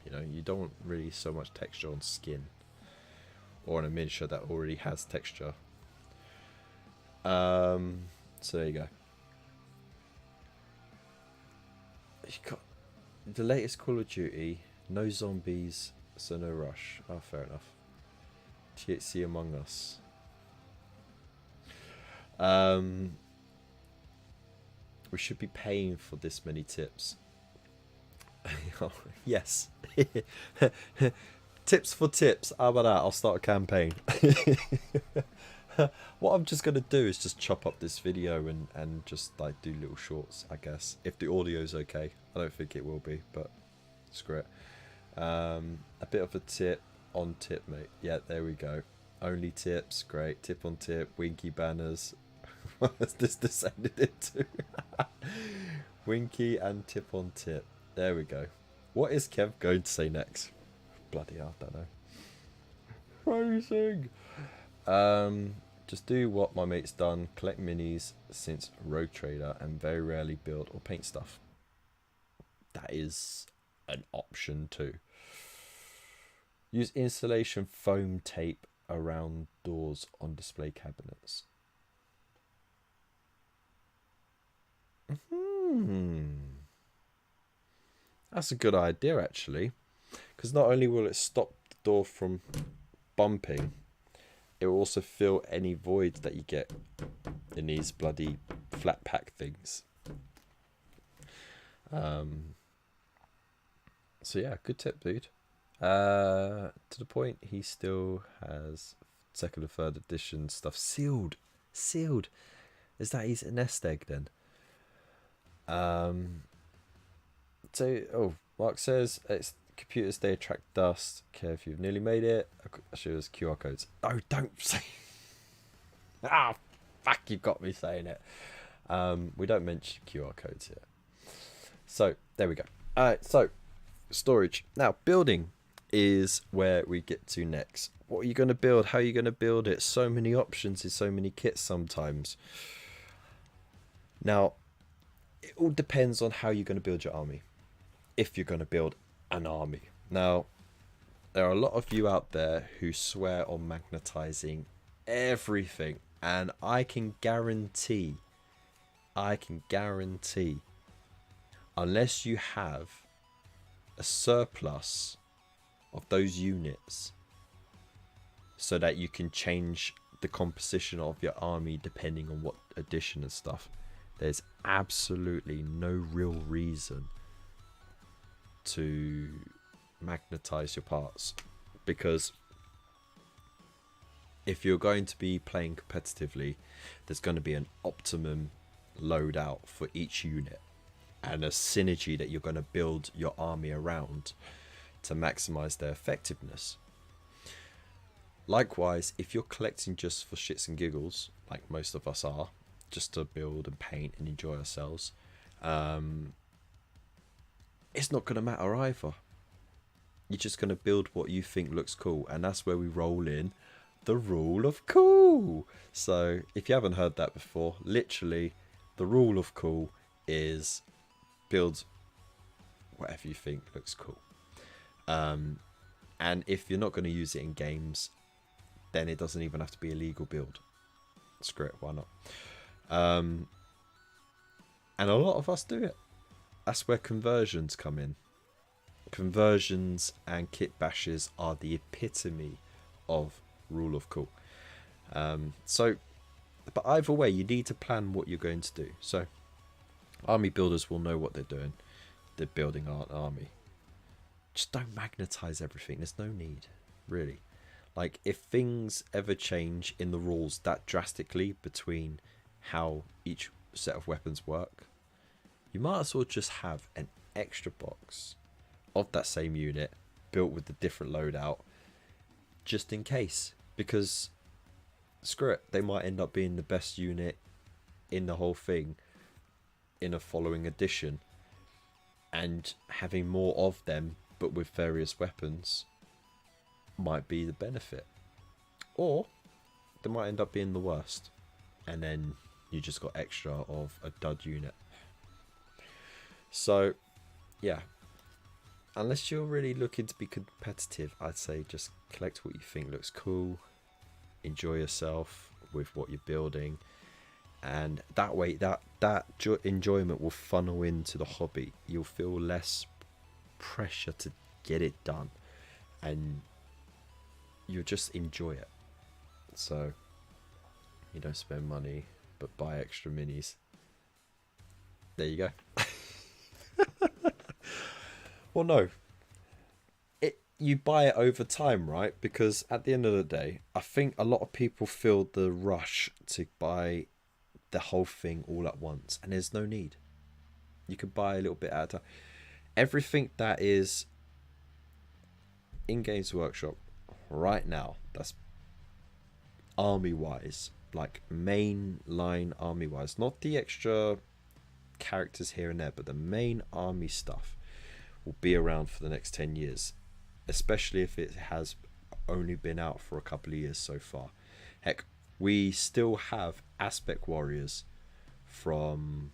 You know, you don't want really so much texture on skin or on a miniature that already has texture. So there you go. You got the latest Call of Duty, no zombies, so no rush. Oh, fair enough. THC Among Us. We should be paying for this many tips. Oh, yes. Tips for tips. How about that? I'll start a campaign. What I'm just going to do is just chop up this video and just like do little shorts, I guess. If the audio's okay. I don't think it will be, but screw it. A bit of a tip on tip, mate. Yeah, there we go. Only tips. Great. Tip on tip. Winky banners. What has this descended into? Winky and tip on tip. There we go. What is Kev going to say next? Bloody hell, I don't know. Phrasing. Just do what my mate's done. Collect minis since Rogue Trader and very rarely build or paint stuff. That is an option too. Use insulation foam tape around doors on display cabinets. That's a good idea, actually, because not only will it stop the door from bumping, it will also fill any voids that you get in these bloody flat pack things. So yeah, good tip, dude. To the point, he still has second and third edition stuff sealed. Is that he's a nest egg then? So, Mark says it's computers, they attract dust. Care if you've nearly made it. I'll show us QR codes. Oh, don't say. Fuck! You got me saying it. We don't mention QR codes here. So there we go. Alright, so storage. Now building is where we get to next. What are you going to build? How are you going to build it? So many options in so many kits sometimes. Now, it all depends on how you're going to build your army. If you're going to build an army. Now, there are a lot of you out there who swear on magnetizing everything. And I can guarantee, unless you have a surplus of those units so that you can change the composition of your army depending on what edition and stuff, there's absolutely no real reason to magnetize your parts, because if you're going to be playing competitively, there's going to be an optimum loadout for each unit and a synergy that you're going to build your army around to maximize their effectiveness. Likewise, if you're collecting just for shits and giggles, like most of us are, just to build and paint and enjoy ourselves, it's not going to matter either. You're just going to build what you think looks cool, and that's where we roll in the rule of cool. So if you haven't heard that before, literally the rule of cool is build whatever you think looks cool. And if you're not going to use it in games, then it doesn't even have to be a legal build. Screw it, why not? And a lot of us do it. That's where conversions come in. Conversions and kit bashes are the epitome of rule of cool. But either way, you need to plan what you're going to do. So army builders will know what they're doing. They're building an army. Just don't magnetize everything. There's no need, really. Like, if things ever change in the rules that drastically between how each set of weapons work, you might as well just have an extra box of that same unit built with the different loadout, just in case. Because screw it, they might end up being the best unit in the whole thing in a following edition, and having more of them but with various weapons might be the benefit. Or they might end up being the worst, and then you just got extra of a dud unit. So yeah, unless you're really looking to be competitive, I'd say just collect what you think looks cool, enjoy yourself with what you're building, and that way that enjoyment will funnel into the hobby. You'll feel less pressure to get it done, and you'll just enjoy it. So you don't spend money but buy extra minis. There you go. Well, no, you buy it over time, right? Because at the end of the day, I think a lot of people feel the rush to buy the whole thing all at once, and there's no need. You can buy a little bit at a time. Everything that is in Games Workshop right now, that's army wise, like main line army wise, not the extra characters here and there, but the main army stuff will be around for the next 10 years, especially if it has only been out for a couple of years so far. Heck, we still have aspect warriors from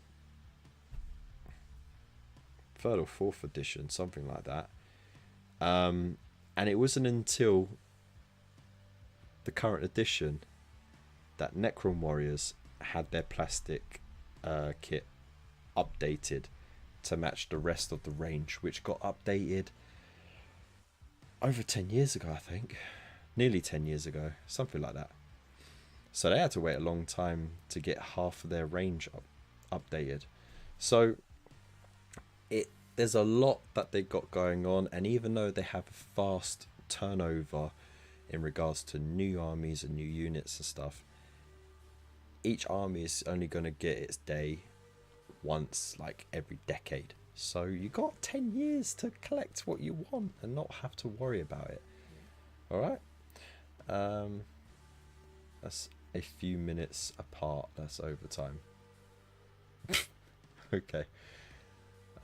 3rd or 4th edition, something like that, and it wasn't until the current edition that Necron warriors had their plastic kit updated to match the rest of the range, which got updated over 10 years ago, I think. Nearly 10 years ago, something like that. So they had to wait a long time to get half of their range updated. So there's a lot that they got going on, and even though they have a fast turnover in regards to new armies and new units and stuff, each army is only going to get its day once like every decade. So you got 10 years to collect what you want and not have to worry about it. Alright, that's a few minutes apart. That's overtime. Okay.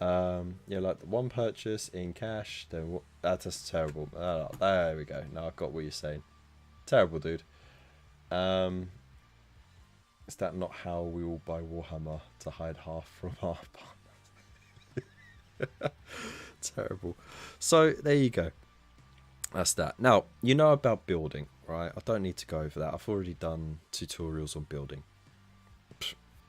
Yeah, like the one purchase in cash, then that's terrible. Oh, there we go. Now I've got what you're saying. Terrible, dude. Is that not how we all buy Warhammer, to hide half from our partners? Terrible. So there you go. That's that. Now, you know about building, right? I don't need to go over that. I've already done tutorials on building.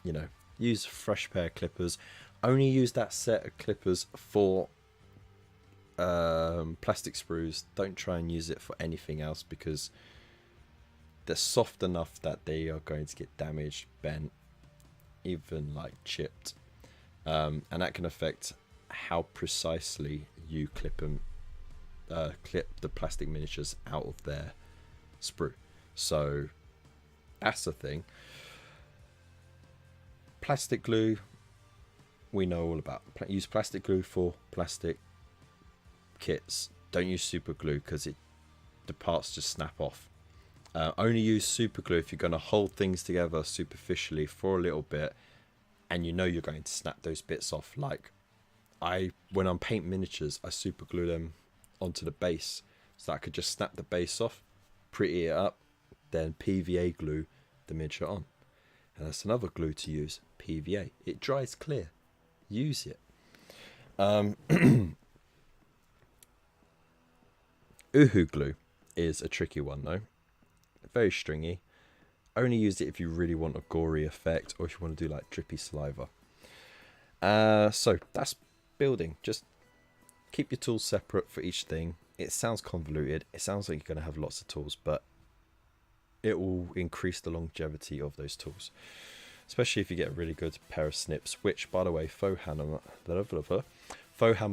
You know, use a fresh pair of clippers. Only use that set of clippers for plastic sprues. Don't try and use it for anything else, because they're soft enough that they are going to get damaged, bent, even like chipped, and that can affect how precisely you clip the plastic miniatures out of their sprue. So that's the thing. Plastic glue, we know all about. Use plastic glue for plastic kits. Don't use super glue, because the parts just snap off. Only use super glue if you're going to hold things together superficially for a little bit, and you know you're going to snap those bits off. Like when I'm painting miniatures, I super glue them onto the base so that I could just snap the base off, pretty it up, then PVA glue the miniature on. And that's another glue to use, PVA. It dries clear. Use it. Uhu glue is a tricky one though. Very stringy. Only use it if you really want a gory effect or if you want to do like drippy saliva. So that's building. Just keep your tools separate for each thing. It sounds convoluted. It sounds like you're going to have lots of tools, but it will increase the longevity of those tools. Especially if you get a really good pair of snips, which, by the way, Faux Hammer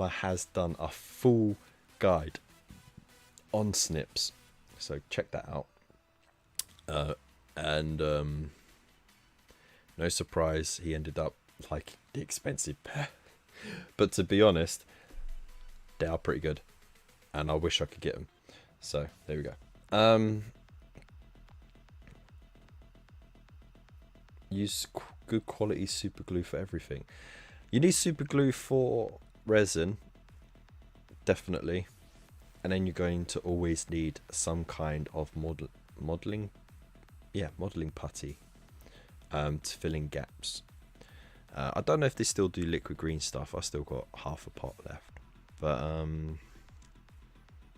has done a full guide on snips. So check that out. No surprise, he ended up liking the expensive pair. But to be honest, they are pretty good. And I wish I could get them. So, there we go. Use good quality super glue for everything. You need super glue for resin, definitely. And then you're going to always need some kind of modeling putty to fill in gaps. I don't know if they still do liquid green stuff. I still got half a pot left, but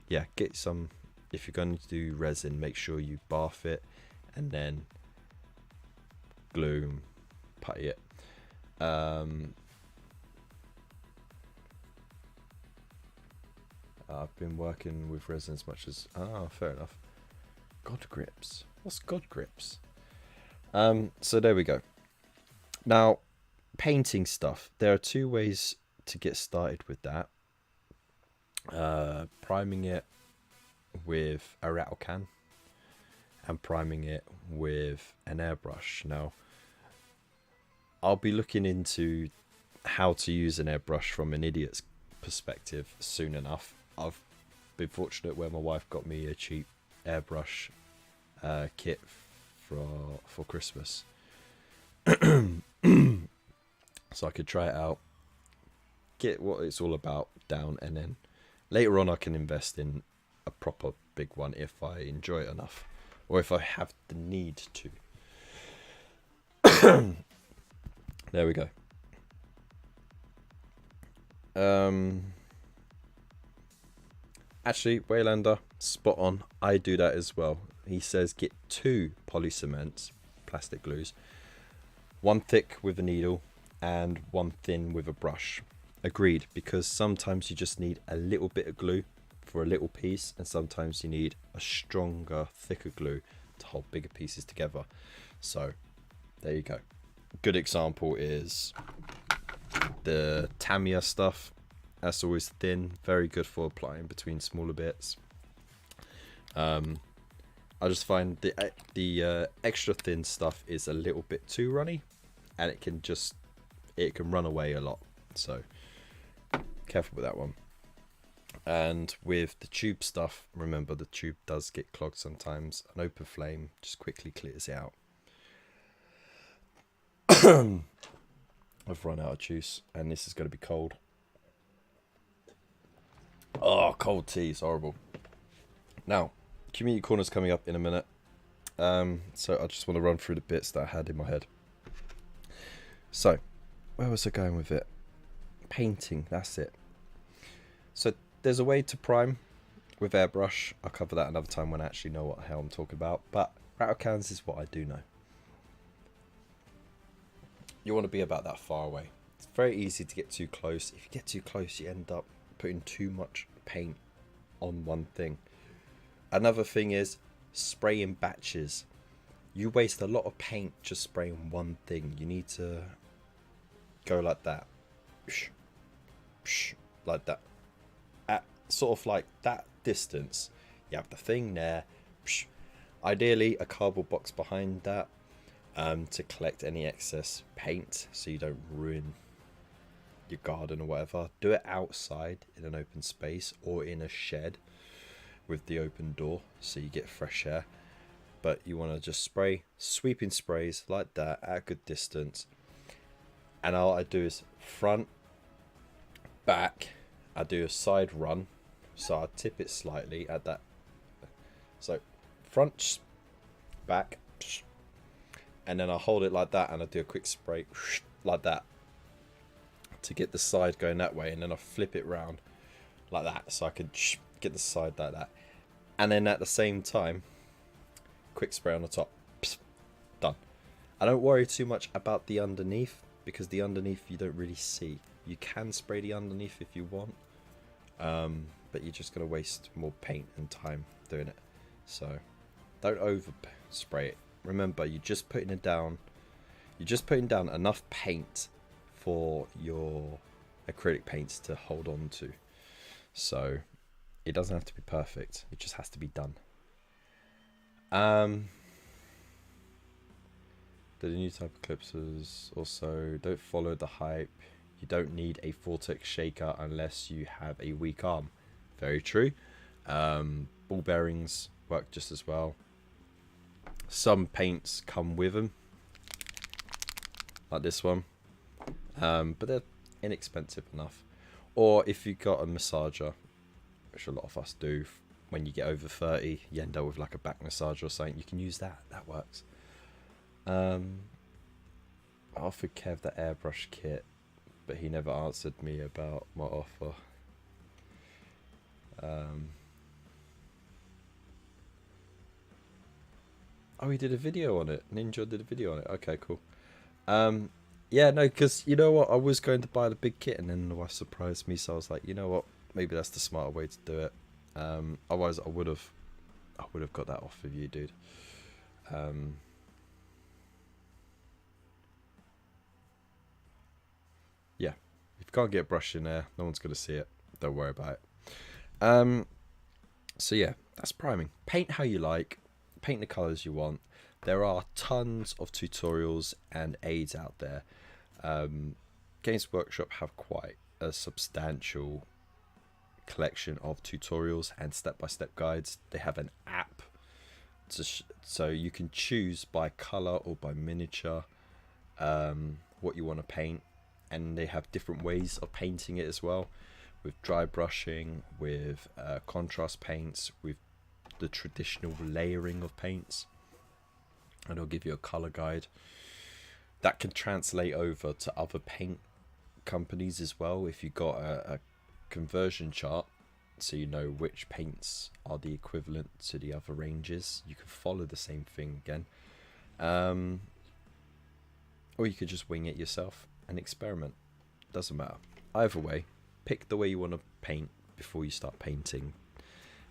yeah, get some. If you're going to do resin, make sure you bath it and then glue, putty it. I've been working with resin as much as fair enough. God grips. What's God grips? So there we go. Now, painting stuff. There are two ways to get started with that. Priming it with a rattle can and priming it with an airbrush. Now, I'll be looking into how to use an airbrush from an idiot's perspective soon enough. I've been fortunate where my wife got me a cheap airbrush kit for Christmas. So I could try it out, get what it's all about down, and then later on I can invest in a proper big one if I enjoy it enough, or if I have the need to. There we go. Actually, Waylander, spot on. I do that as well. He says get 2 poly cements, plastic glues, 1 thick with a needle and 1 thin with a brush. Agreed, because sometimes you just need a little bit of glue for a little piece, and sometimes you need a stronger, thicker glue to hold bigger pieces together. So there you go. Good example is the Tamiya stuff. That's always thin, very good for applying between smaller bits. I just find the extra thin stuff is a little bit too runny, and it can run away a lot. So careful with that one. And with the tube stuff, remember the tube does get clogged sometimes. An open flame just quickly clears it out. I've run out of juice, and this is going to be cold. Oh, cold tea is horrible. Now, community corner's coming up in a minute. So I just want to run through the bits that I had in my head. So, where was I going with it? Painting, that's it. So there's a way to prime with airbrush. I'll cover that another time when I actually know what the hell I'm talking about. But rattle cans is what I do know. You want to be about that far away. It's very easy to get too close. If you get too close, you end up putting too much paint on one thing. Another thing is spray in batches. You waste a lot of paint just spraying one thing. You need to go like that. Like that. At sort of like that distance, you have the thing there. Ideally, a cardboard box behind that to collect any excess paint so you don't ruin your garden or whatever. Do it outside in an open space or in a shed with the open door so you get fresh air. But you want to just spray, sweeping sprays like that at a good distance. And all I do is front, back. I do a side run, so I tip it slightly at that. So front, back, and then I hold it like that, and I do a quick spray like that. to get the side going that way, and then I flip it round like that, so I could get the side like that. And then at the same time, quick spray on the top. Psst, done. I don't worry too much about the underneath, because the underneath you don't really see. You can spray the underneath if you want, but you're just going to waste more paint and time doing it. So don't over spray it. Remember, you're just putting it down. You're just putting down enough paint for your acrylic paints to hold on to. So it doesn't have to be perfect. It just has to be done. The new type of clips is also, don't follow the hype. You don't need a vortex shaker unless you have a weak arm. Very true. Ball bearings work just as well. Some paints come with them, like this one, but they're inexpensive enough. Or if you've got a massager, which a lot of us do, when you get over 30, you end up with like a back massager or something, you can use that. That works. I offered Kev the airbrush kit, but he never answered me about my offer. Oh, he did a video on it. Ninja did a video on it. Okay, cool. Yeah, no, because you know what? I was going to buy the big kit, and then the wife surprised me, so I was like, you know what? Maybe that's the smarter way to do it. Otherwise, I would have got that off of you, dude. Yeah, if you can't get a brush in there, no one's gonna see it. Don't worry about it. So yeah, that's priming. Paint how you like. Paint the colors you want. There are tons of tutorials and aids out there. Games Workshop have quite a substantial collection of tutorials and step-by-step guides. They have an app so you can choose by color or by miniature what you want to paint, and they have different ways of painting it as well, with dry brushing, with contrast paints, with the traditional layering of paints, and it'll give you a color guide that can translate over to other paint companies as well. If you got a conversion chart, so you know which paints are the equivalent to the other ranges, you can follow the same thing again, or you could just wing it yourself and experiment. Doesn't matter. Either way, pick the way you want to paint before you start painting.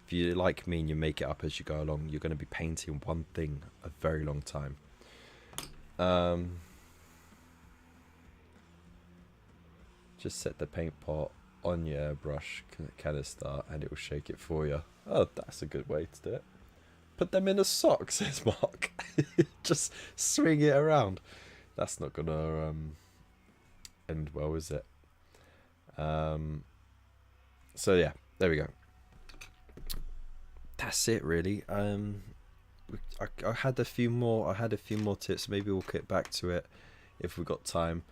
If you like me and you make it up as you go along, you're going to be painting one thing a very long time. Just set the paint pot on your airbrush canister and it will shake it for you. Oh, that's a good way to do it. Put them in a sock, says Mark. Just swing it around. That's not going to end well, is it? So yeah, there we go. That's it, really. I had a few more. Tips. Maybe we'll get back to it if we got time.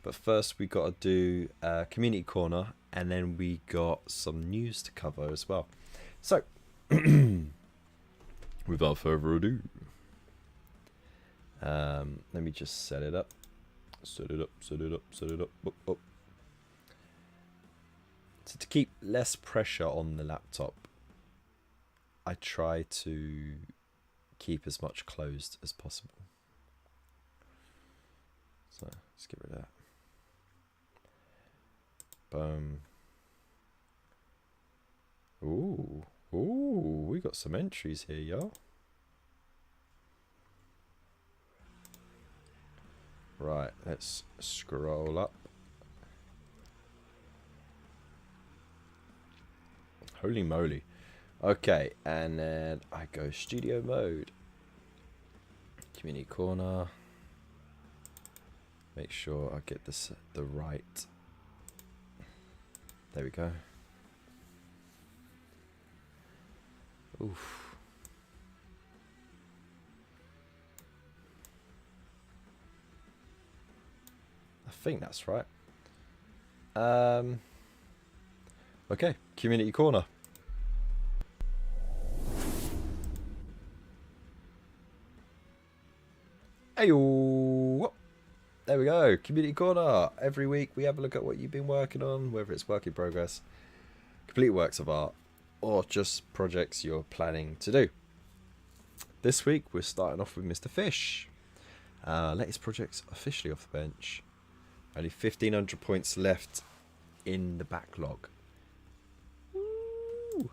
But first, we got to do community corner, and then we got some news to cover as well. So, without further ado, let me just set it up. Set it up. Up. So to keep less pressure on the laptop, I try to keep as much closed as possible. So let's get rid of that. Boom. Ooh, we got some entries here, y'all. Right, let's scroll up. Holy moly. Okay, and then I go studio mode. Community corner. Make sure I get this the right. There we go. Oof. I think that's right. Okay, community corner. Ayo. There we go. Community Corner. Every week we have a look at what you've been working on, whether it's work in progress, complete works of art, or just projects you're planning to do. This week we're starting off with Mr. Fish. Latest project's officially off the bench. Only 1,500 points left in the backlog. Woo!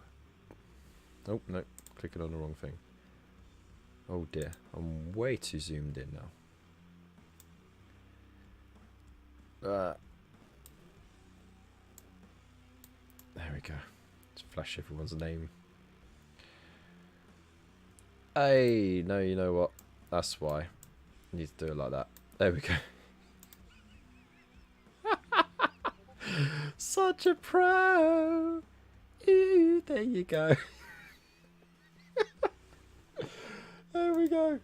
Oh, no. Clicking on the wrong thing. Oh dear. I'm way too zoomed in now. There we go. Let's flash everyone's name. Hey, no, you know what? That's why. I need to do it like that. There we go. Such a pro. Ooh, there you go. There we go.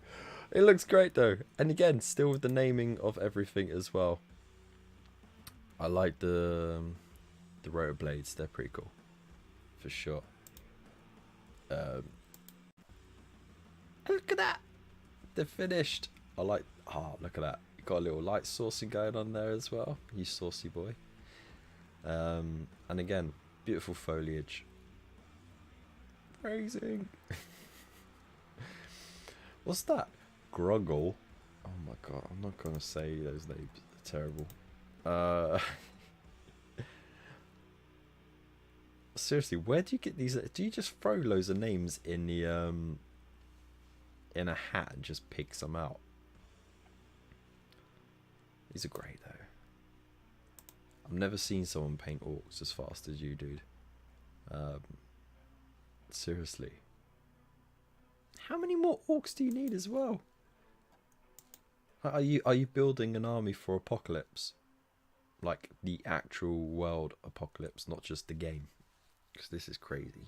It looks great though. And again, still with the naming of everything as well. I like the rotor blades. They're pretty cool. For sure. Look at that. They're finished. I like... Oh, look at that. Got a little light sourcing going on there as well. You saucy boy. And again, beautiful foliage. Amazing. What's that? Gruggle. Oh my god, I'm not gonna say those names. They're terrible. Seriously, where do you get these? Do you just throw loads of names in the in a hat and just pick some out? These are great though. I've never seen someone paint orcs as fast as you, dude. Seriously. How many more orcs do you need as well? Are you building an army for apocalypse? Like the actual world apocalypse, not just the game. Because this is crazy.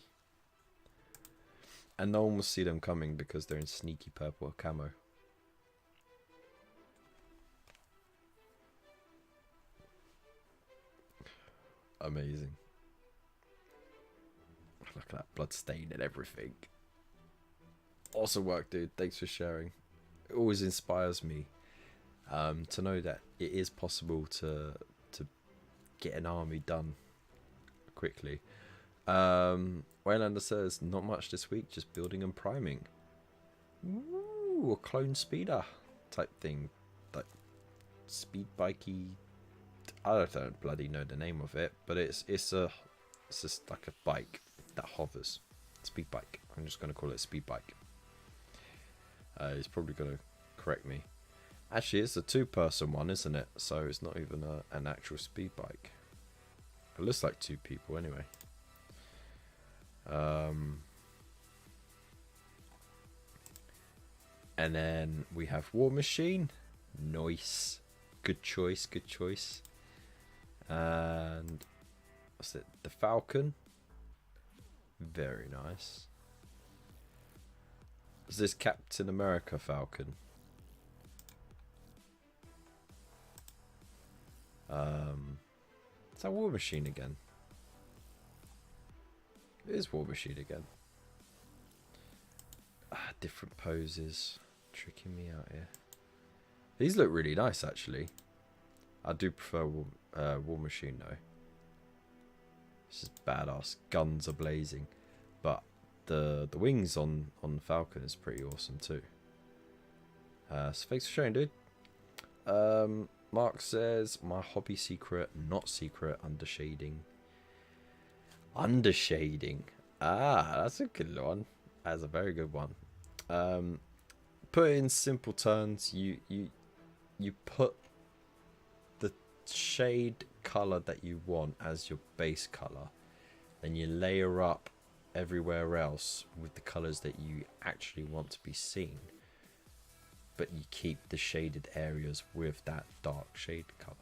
And no one will see them coming because they're in sneaky purple camo. Amazing. Look at that blood stain and everything. Awesome work, dude. Thanks for sharing. It always inspires me to know that it is possible to get an army done quickly. Waylander says, not much this week, just building and priming. Ooh, a clone speeder type thing. Like speed bikey. I don't bloody know the name of it, but it's just like a bike that hovers. Speed bike. I'm just gonna call it a speed bike. He's probably gonna correct me. Actually, it's a two-person one, isn't it? So it's not even an actual speed bike. It looks like two people anyway. And then we have War Machine. Nice. Good choice, good choice. And what's it? The Falcon. Very nice. Is this Captain America Falcon? Is that War Machine again? It is War Machine again. Different poses. Tricking me out here. These look really nice actually. I do prefer War Machine though. This is badass. Guns are blazing. But the wings on Falcon is pretty awesome too. So thanks for sharing, dude. Mark says, my hobby secret, not secret, undershading. Undershading. Ah, that's a good one. That's a very good one. Put it in simple terms, you put the shade color that you want as your base color, then you layer up everywhere else with the colors that you actually want to be seen, but you keep the shaded areas with that dark shade color,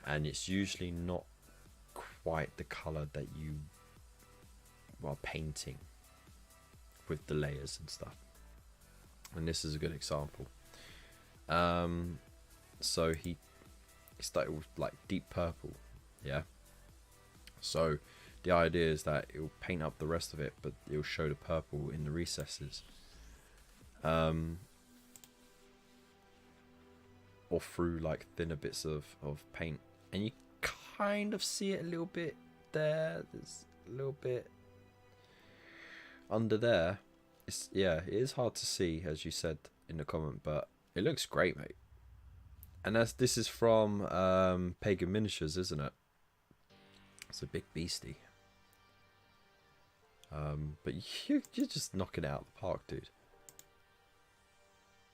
and it's usually not quite the color that you are painting with the layers and stuff. And this is a good example. So he started with like deep purple, yeah. So the idea is that it will paint up the rest of it, but it will show the purple in the recesses. or through like thinner bits of paint, and you kind of see it a little bit there. There's a little bit under there. It's, yeah, it is hard to see, as you said in the comment, but it looks great, mate. And this is from Pagan Miniatures, isn't it? It's a big beastie. But you're just knocking it out of the park, dude.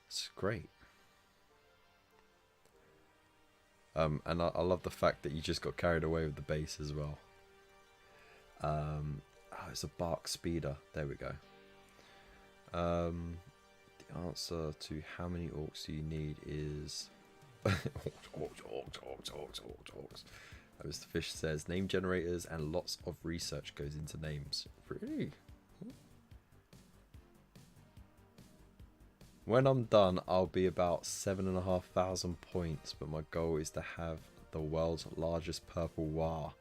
It's great. And I love the fact that you just got carried away with the base as well. Oh, it's a bark speeder. There we go. The answer to how many orcs do you need is... orcs. Mr. Fish says, name generators and lots of research goes into names. Really? When I'm done, I'll be about 7,500 points, but my goal is to have the world's largest purple war.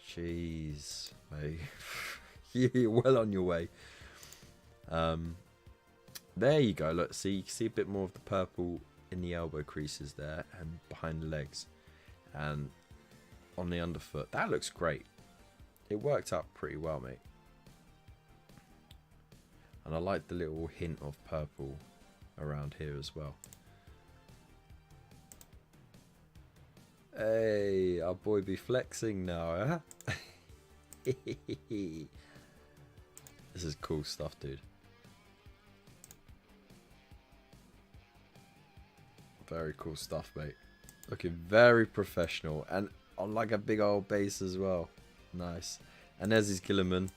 Jeez, mate. You're well on your way. There you go. Look, see, you can see a bit more of the purple in the elbow creases there and behind the legs and on the underfoot. That looks great. It worked out pretty well, mate. And I like the little hint of purple around here as well. Hey, our boy be flexing now, huh? This is cool stuff, dude. Very cool stuff, mate. Looking very professional and on like a big old base as well. Nice. And there's his Gilliman.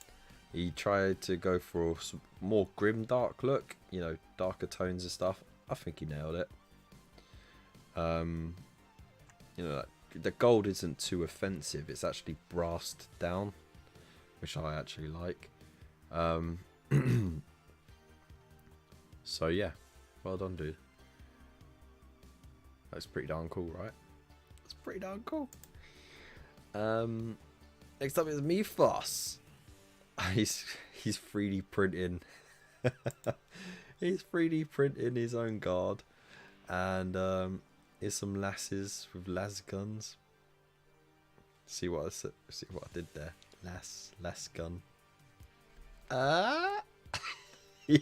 He tried to go for some more grim dark look, you know, darker tones and stuff. I think he nailed it. You know, the gold isn't too offensive. It's actually brassed down, which I actually like. So yeah, well done, dude. That's pretty darn cool, right? That's pretty darn cool. Next up is Mephos. He's 3D printing. He's 3D printing his own guard, and here's some lasses with las guns. See what I did there? Las gun. They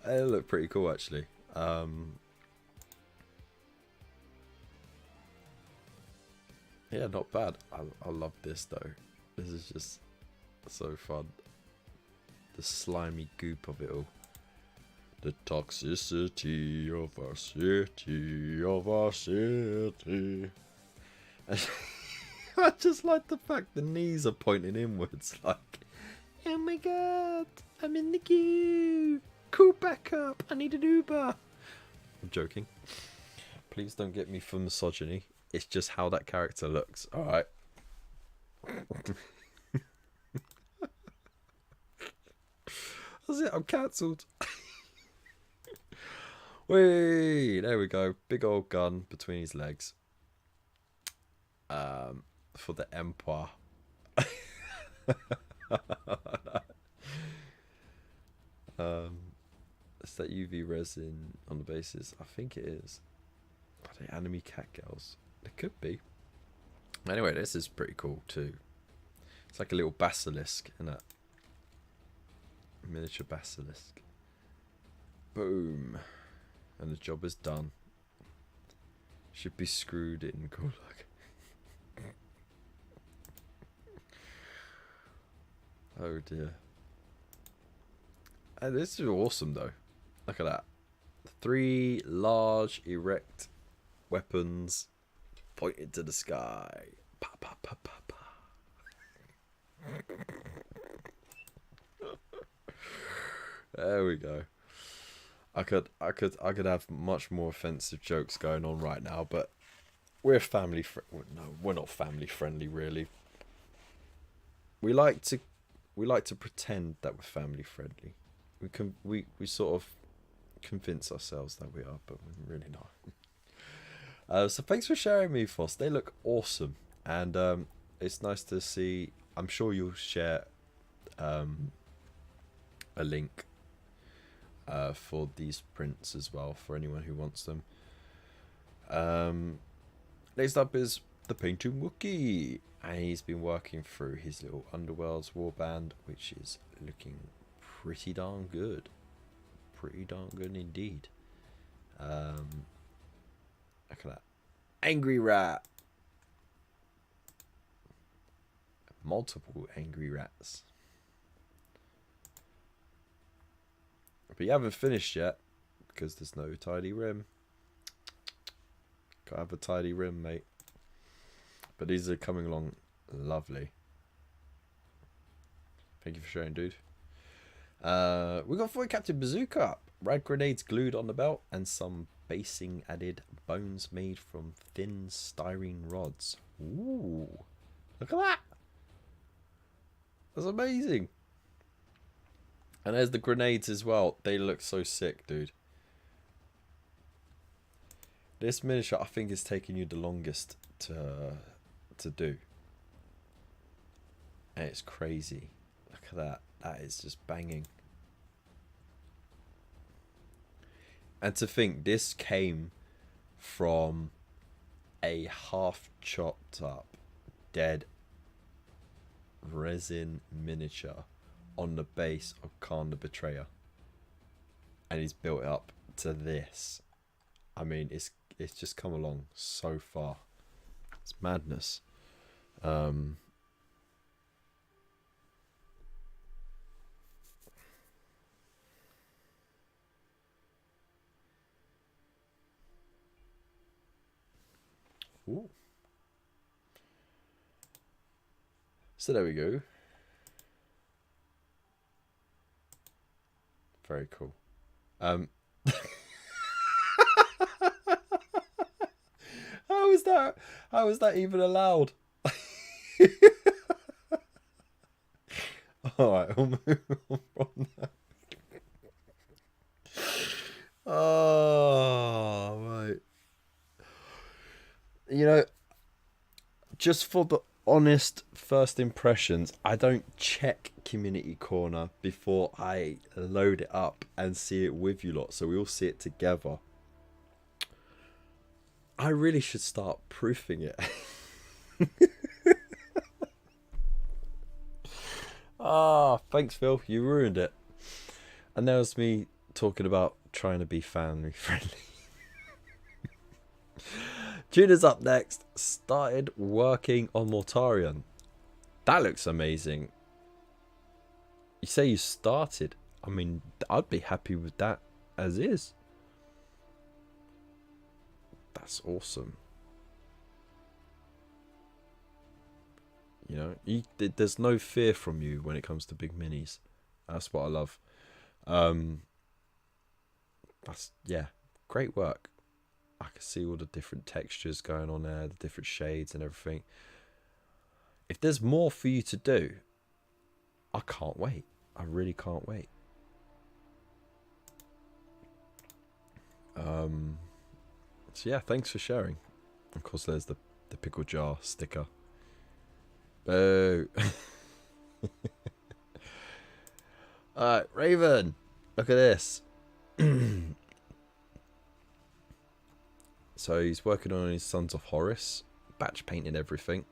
look pretty cool actually. Yeah, not bad. I love this though. This is just so fun. The slimy goop of it all. The toxicity of our city, I just like the fact the knees are pointing inwards, like, oh my god, I'm in the queue. Call back up, I need an Uber. I'm joking. Please don't get me for misogyny. It's just how that character looks. Alright. That's it, I'm cancelled. Whee! There we go. Big old gun between his legs. For the Empire. Is that UV resin on the basis? I think it is. Are they anime cat girls? It could be. Anyway, this is pretty cool too. It's like a little basilisk, isn't it? Miniature basilisk. Boom. And the job is done. Should be screwed in. Cool look. Oh dear. And this is awesome though. Look at that. 3 large erect weapons pointed to the sky. Pa, pa, pa, pa, pa. There we go. I could have much more offensive jokes going on right now, but we're family no, we're not family friendly really. We like to pretend that we're family friendly. We sort of convince ourselves that we are, but we're really not. So thanks for sharing, Mephos. They look awesome, and it's nice to see. I'm sure you'll share a link for these prints as well for anyone who wants them. Next up is the Painting Wookie. And he's been working through his little Underworlds warband, which is looking pretty darn good. Pretty darn good indeed. Look at that. Angry rat. Multiple angry rats. But you haven't finished yet, because there's no tidy rim. Gotta have a tidy rim, mate. But these are coming along lovely. Thank you for sharing, dude. We got Void Captain Bazooka up. Rad grenades glued on the belt and some basing added. Bones made from thin styrene rods. Ooh. Look at that. That's amazing. And there's the grenades as well. They look so sick, dude. This miniature, I think, is taking you the longest to do. And it's crazy. Look at that. That is just banging. And to think this came from a half chopped up dead resin miniature on the base of Khan the Betrayer. And he's built it up to this. I mean, it's just come along so far. It's madness. Ooh. So there we go. Very cool. How is that? How is that even allowed? All right, we'll move on from that. Oh, right. You know, just for the honest first impressions, I don't check Community Corner before I load it up and see it with you lot, so we all see it together. I really should start proofing it. Thanks, Phil. You ruined it. And that was me talking about trying to be family friendly. Tuna's up next. Started working on Mortarion. That looks amazing. You say you started. I mean, I'd be happy with that as is. That's awesome. You know, there's no fear from you when it comes to big minis. That's what I love. That's, yeah, great work. I can see all the different textures going on there, the different shades and everything. If there's more for you to do, I can't wait. I really can't wait. So yeah, thanks for sharing. Of course, there's the pickle jar sticker. Boo. Alright, Raven. Look at this. So he's working on his Sons of Horus. Batch painted everything.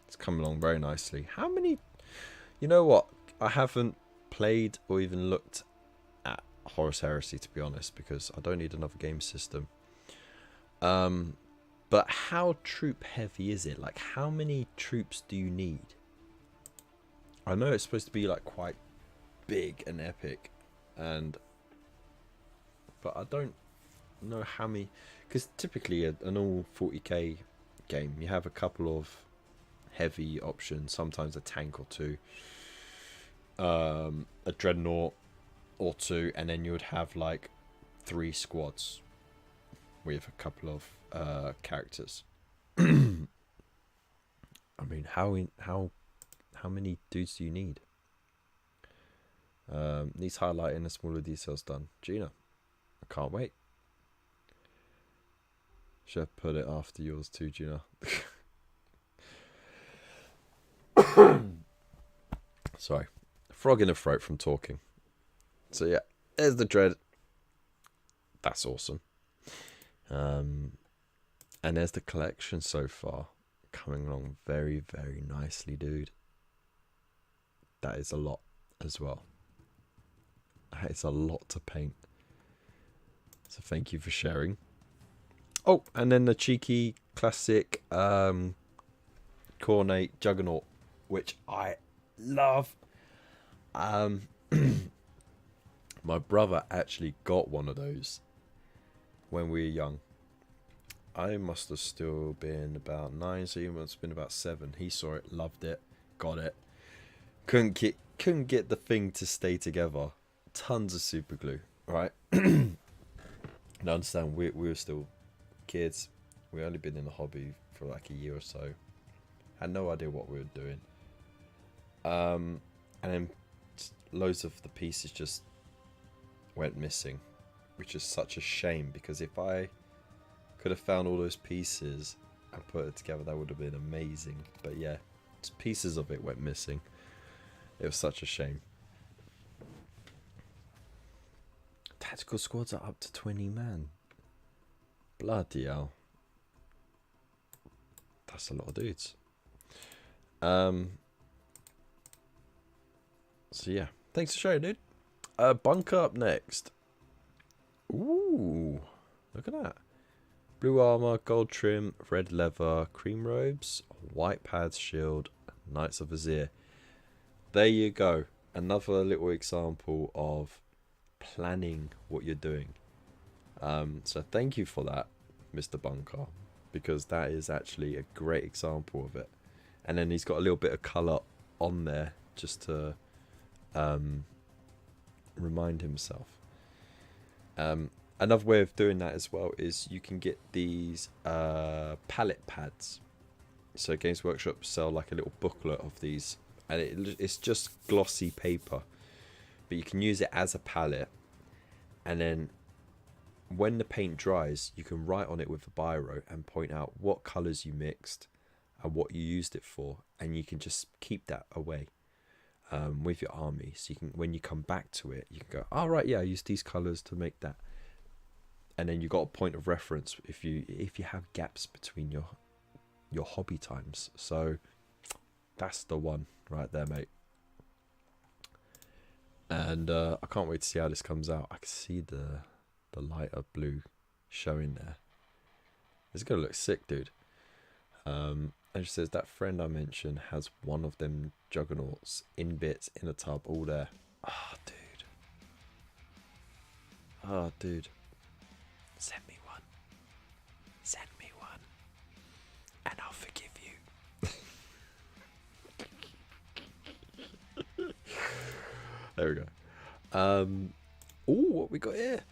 It's come along very nicely. How many... You know what? I haven't played or even looked at Horus Heresy, to be honest, because I don't need another game system. But how troop heavy is it? Like, how many troops do you need? I know it's supposed to be like quite big and epic, but I don't know how many, because typically an all 40k game, you have a couple of heavy options, sometimes a tank or two, a dreadnought or two, and then you would have like 3 squads with a couple of characters. I mean, how many dudes do you need? Needs highlighting, the smaller details done. Gina, I can't wait. Should I put it after yours too, Gina? Sorry, frog in the throat from talking. So yeah, there's the dread. That's awesome. And there's the collection so far, coming along very, very nicely, dude. That is a lot as well. That is a lot to paint. So thank you for sharing. Oh, and then the cheeky classic Cornate Juggernaut, which I love. My brother actually got one of those when we were young. I must have still been about 9, so he must have been about 7. He saw it, loved it, got it. Couldn't get the thing to stay together. Tons of super glue, right? And I understand we were still kids. We only been in the hobby for like a year or so. Had no idea what we were doing. And then loads of the pieces just went missing, which is such a shame, because if I could have found all those pieces and put it together, that would have been amazing. But yeah, just pieces of it went missing. It was such a shame. Tactical squads are up to 20 man. Bloody hell. That's a lot of dudes. So yeah, thanks for sharing, dude. Bunker up next. Ooh, look at that. Blue armor, gold trim, red leather, cream robes, white pads, shield, Knights of Azir. There you go. Another little example of planning what you're doing. So thank you for that, Mr. Bunker, because that is actually a great example of it. And then he's got a little bit of colour on there just to remind himself. Another way of doing that as well is you can get these palette pads. So Games Workshop sell like a little booklet of these, and it's just glossy paper, but you can use it as a palette, and then when the paint dries you can write on it with a biro and point out what colours you mixed and what you used it for, and you can just keep that away with your army, so you can, when you come back to it, you can go, oh right, yeah, I used these colours to make that. And then you got a point of reference if you have gaps between your hobby times. So that's the one right there, mate. And I can't wait to see how this comes out. I can see the lighter blue showing there. It's gonna look sick, dude. And she says that friend I mentioned has one of them juggernauts in bits in a tub, all there. Oh, dude. Oh, dude. Send me one. Send me one. And I'll forgive you. There we go. Oh, what we got here?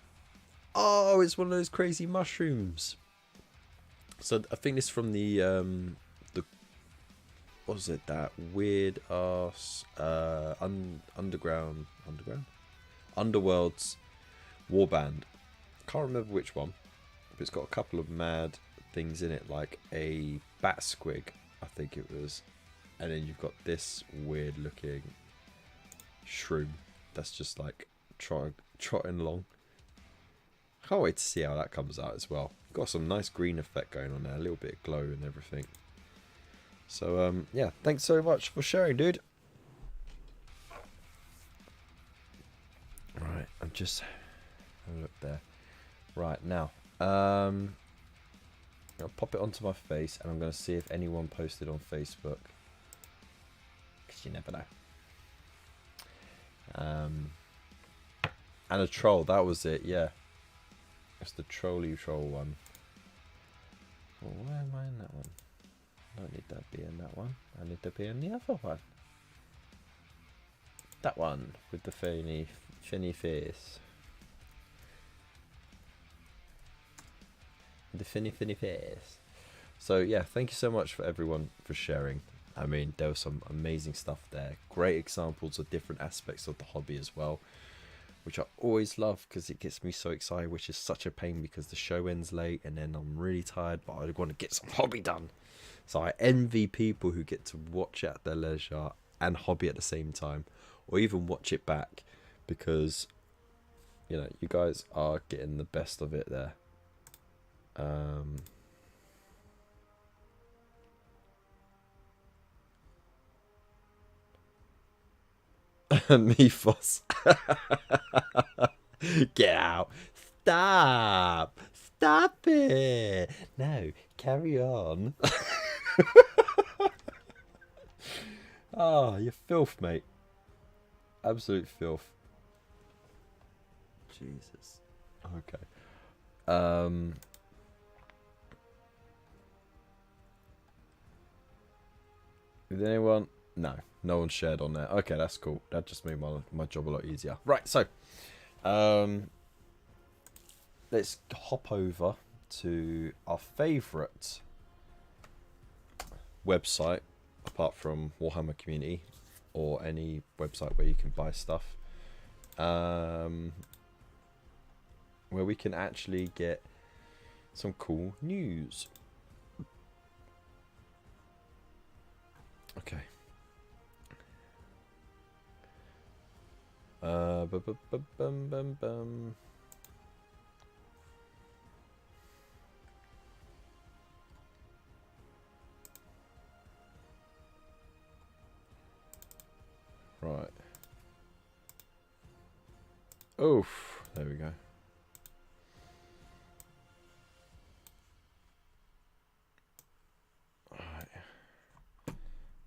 Oh, it's one of those crazy mushrooms. So I think this is from the what was it, that weird ass Underworld's warband. Can't remember which one, but it's got a couple of mad things in it, like a bat squig, I think it was, and then you've got this weird looking shroom that's just like trotting along. Can't wait to see how that comes out as well. Got some nice green effect going on there, a little bit of glow and everything. So yeah, thanks so much for sharing, dude. Right, I'm just have a look there. Right, now I'll pop it onto my face, and I'm going to see if anyone posted on Facebook, because you never know. And a troll, that was it, yeah. It's the troll one. Well, why am I in that one? I don't need to be in that one. I need to be in the other one. That one with the finny face. The finny face. So yeah, thank you so much for everyone for sharing. I mean, there was some amazing stuff there. Great examples of different aspects of the hobby as well, which I always love because it gets me so excited, which is such a pain because the show ends late and then I'm really tired, but I want to get some hobby done. So I envy people who get to watch at their leisure and hobby at the same time, or even watch it back, because, you know, you guys are getting the best of it there. Mythos. Get out. Stop. Stop it. No, carry on. Oh, you're filth, mate. Absolute filth. Jesus. Okay. Did anyone? No. No one shared on there. Okay, that's cool. That just made my job a lot easier. Right, so let's hop over to our favourite website, apart from Warhammer Community, or any website where you can buy stuff, where we can actually get some cool news. Okay. Right. Oof. There we go. Alright.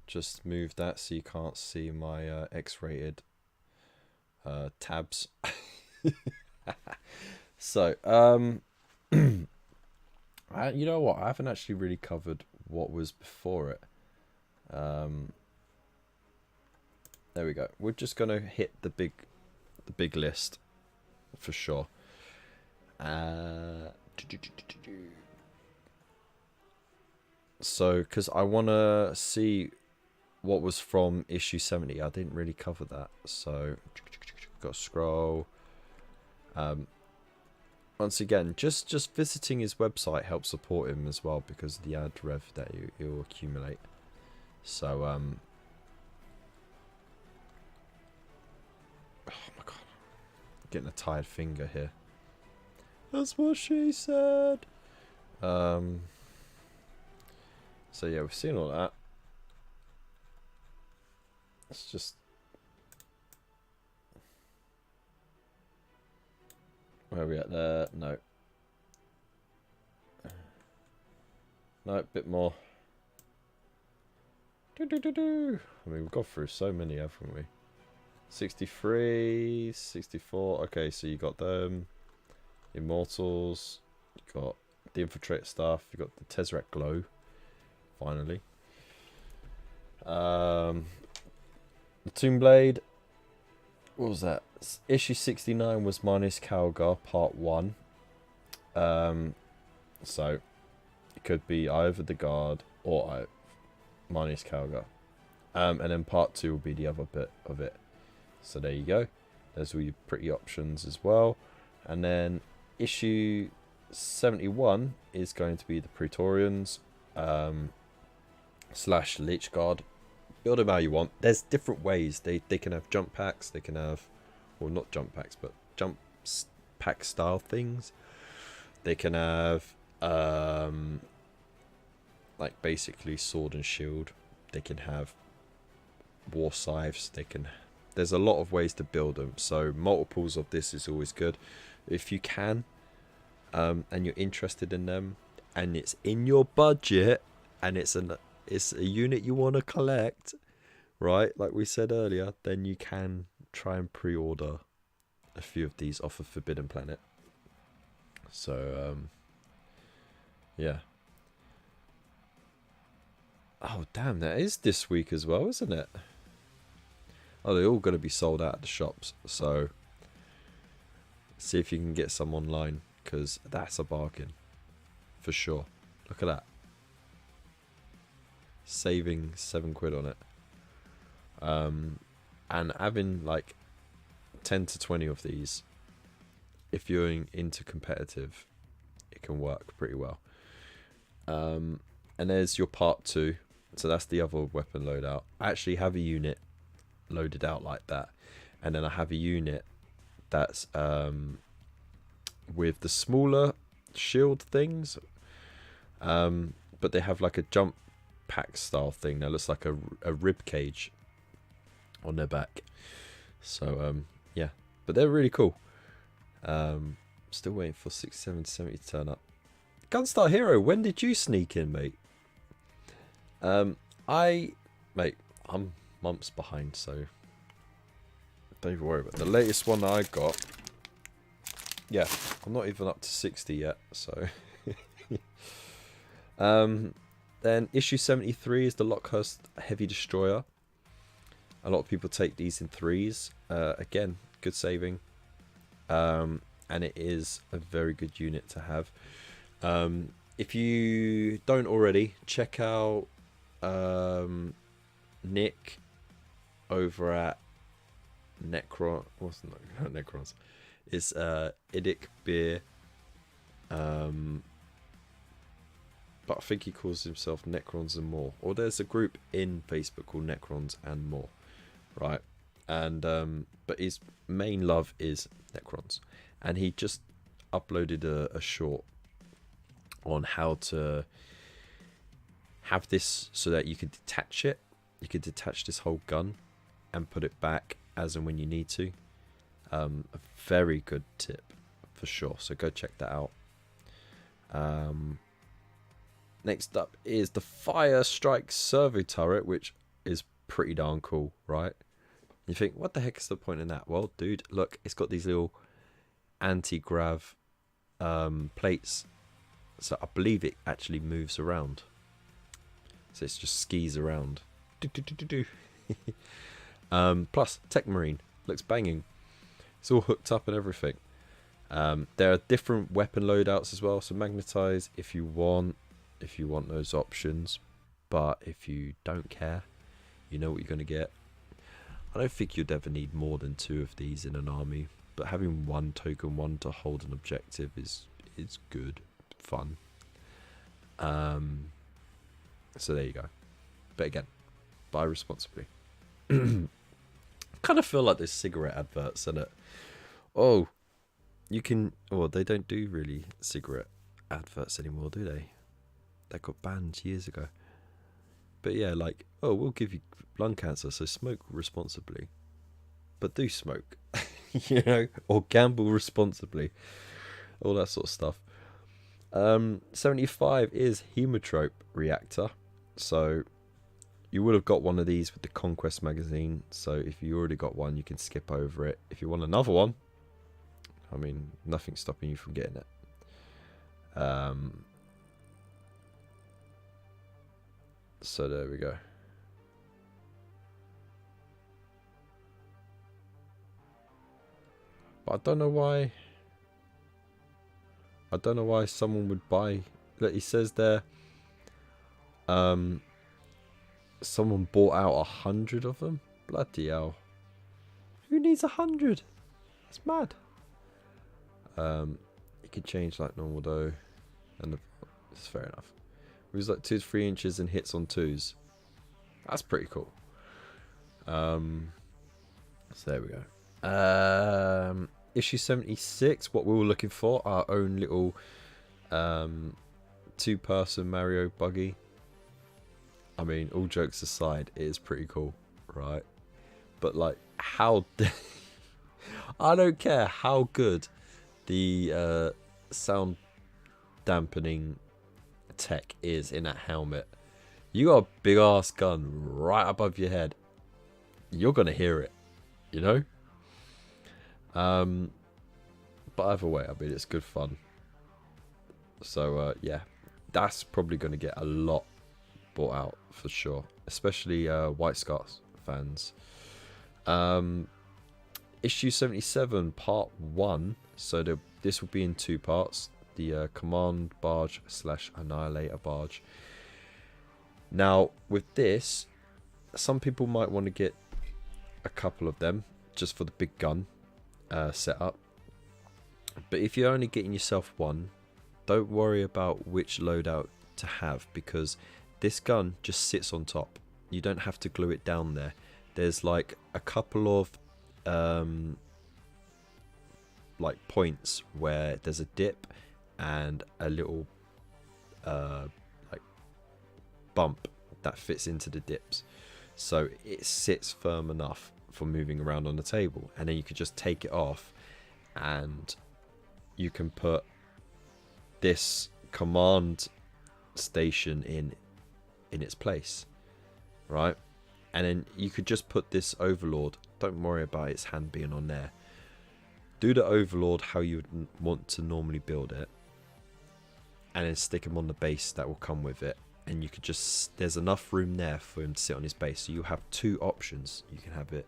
Just move that so you can't see my X-rated tabs. So, you know what? I haven't actually really covered what was before it. There we go. We're just gonna hit the big list for sure. So, because I want to see what was from issue 70. I didn't really cover that. So, got to scroll. Once again, just visiting his website helps support him as well, because of the ad rev that he'll accumulate. So, oh my god. Getting a tired finger here. That's what she said. So yeah, we've seen all that. Let's just... Where are we at there? No. No, a bit more. I mean, we've got through so many, haven't we? 63, 64. Okay, so you got them. Immortals. You got the Infiltrate stuff. You got the Tesseract Glow. Finally. The Toonblade. What was that? Issue 69 was Minus Calgar Part 1. So it could be either the Guard or Minus Calgar. And then Part 2 will be the other bit of it. So there you go. There's all your pretty options as well. And then issue 71 is going to be the Praetorians slash Lich Guard. Build them how you want. There's different ways. They can have jump packs. They can have, well, not jump packs, but jump pack style things. They can have like basically sword and shield. They can have war scythes. They can... There's a lot of ways to build them. So multiples of this is always good. If you can, and you're interested in them, and it's in your budget, and it's a unit you want to collect, right? Like we said earlier, then you can try and pre-order a few of these off of Forbidden Planet. So, yeah. Oh, damn, that is this week as well, isn't it? Oh, they're all going to be sold out at the shops. So, see if you can get some online, because that's a bargain. For sure. Look at that. Saving £7 on it. And having like 10 to 20 of these, if you're into competitive, it can work pretty well. And there's your part 2. So that's the other weapon loadout. I actually have a unit loaded out like that, and then I have a unit that's with the smaller shield things, but they have like a jump pack style thing that looks like a rib cage on their back. So yeah, but they're really cool. Still waiting for 6770 to turn up. Gunstar Hero, when did you sneak in, mate? Mate, I'm months behind, so don't even worry about it. The latest one that I got, yeah, I'm not even up to 60 yet, so. Then issue 73 is the Lockhurst Heavy Destroyer. A lot of people take these in threes. Again, good saving. And it is a very good unit to have. If you don't already, check out Nick over at Necron. What's not Necrons? It's Idic Beer. But I think he calls himself Necrons and More. Or there's a group in Facebook called Necrons and More, right? And but his main love is Necrons, and he just uploaded a short on how to have this so that you can detach it. You can detach this whole gun and put it back as and when you need to. A very good tip for sure. So go check that out. Next up is the Fire Strike Servo Turret, which is pretty darn cool, right? You think, what the heck is the point in that? Well, dude, look, it's got these little anti-grav plates. So I believe it actually moves around. So it's just skis around. Plus, Tech Marine. Looks banging. It's all hooked up and everything. There are different weapon loadouts as well. So magnetize if you want those options. But if you don't care, you know what you're going to get. I don't think you'd ever need more than 2 of these in an army. But having one token, one to hold an objective is good. Fun. So there you go. But again, buy responsibly. Kind of feel like there's cigarette adverts in it. Oh, you can. Oh, they don't do really cigarette adverts anymore, do they? They got banned years ago. But yeah, like, oh, we'll give you lung cancer, so smoke responsibly. But do smoke, you know, or gamble responsibly. All that sort of stuff. 75 is Hemotrope Reactor. So you would have got one of these with the Conquest magazine. So if you already got one, you can skip over it. If you want another one, I mean, nothing's stopping you from getting it. So there we go. But I don't know why someone would buy. Look, he says there someone bought out 100 of them. Bloody hell. Who needs 100? It's mad. You could change like normal though. And it's fair enough. It was like 2 to 3 inches and hits on 2s. That's pretty cool. So there we go. Issue 76, what we were looking for, our own little 2-person Mario buggy. I mean, all jokes aside, it is pretty cool, right? But like, how I don't care how good the sound dampening tech is in that helmet. You got a big ass gun right above your head. You're gonna hear it, you know? But either way, I mean, it's good fun. So yeah, that's probably gonna get a lot bought out for sure, especially White Scarf fans. Issue 77 part 1, so this will be in 2 parts. The command barge / annihilator barge. Now with this, some people might want to get a couple of them just for the big gun setup, but if you're only getting yourself one, don't worry about which loadout to have, because this gun just sits on top. You don't have to glue it down there. There's like a couple of like points where there's a dip, and a little like bump that fits into the dips, so it sits firm enough for moving around on the table. And then you could just take it off, and you can put this command station in its place, right? And then you could just put this overlord, don't worry about its hand being on there, do the overlord how you would want to normally build it, and then stick him on the base that will come with it. And you could just, there's enough room there for him to sit on his base, so you have two options. You can have it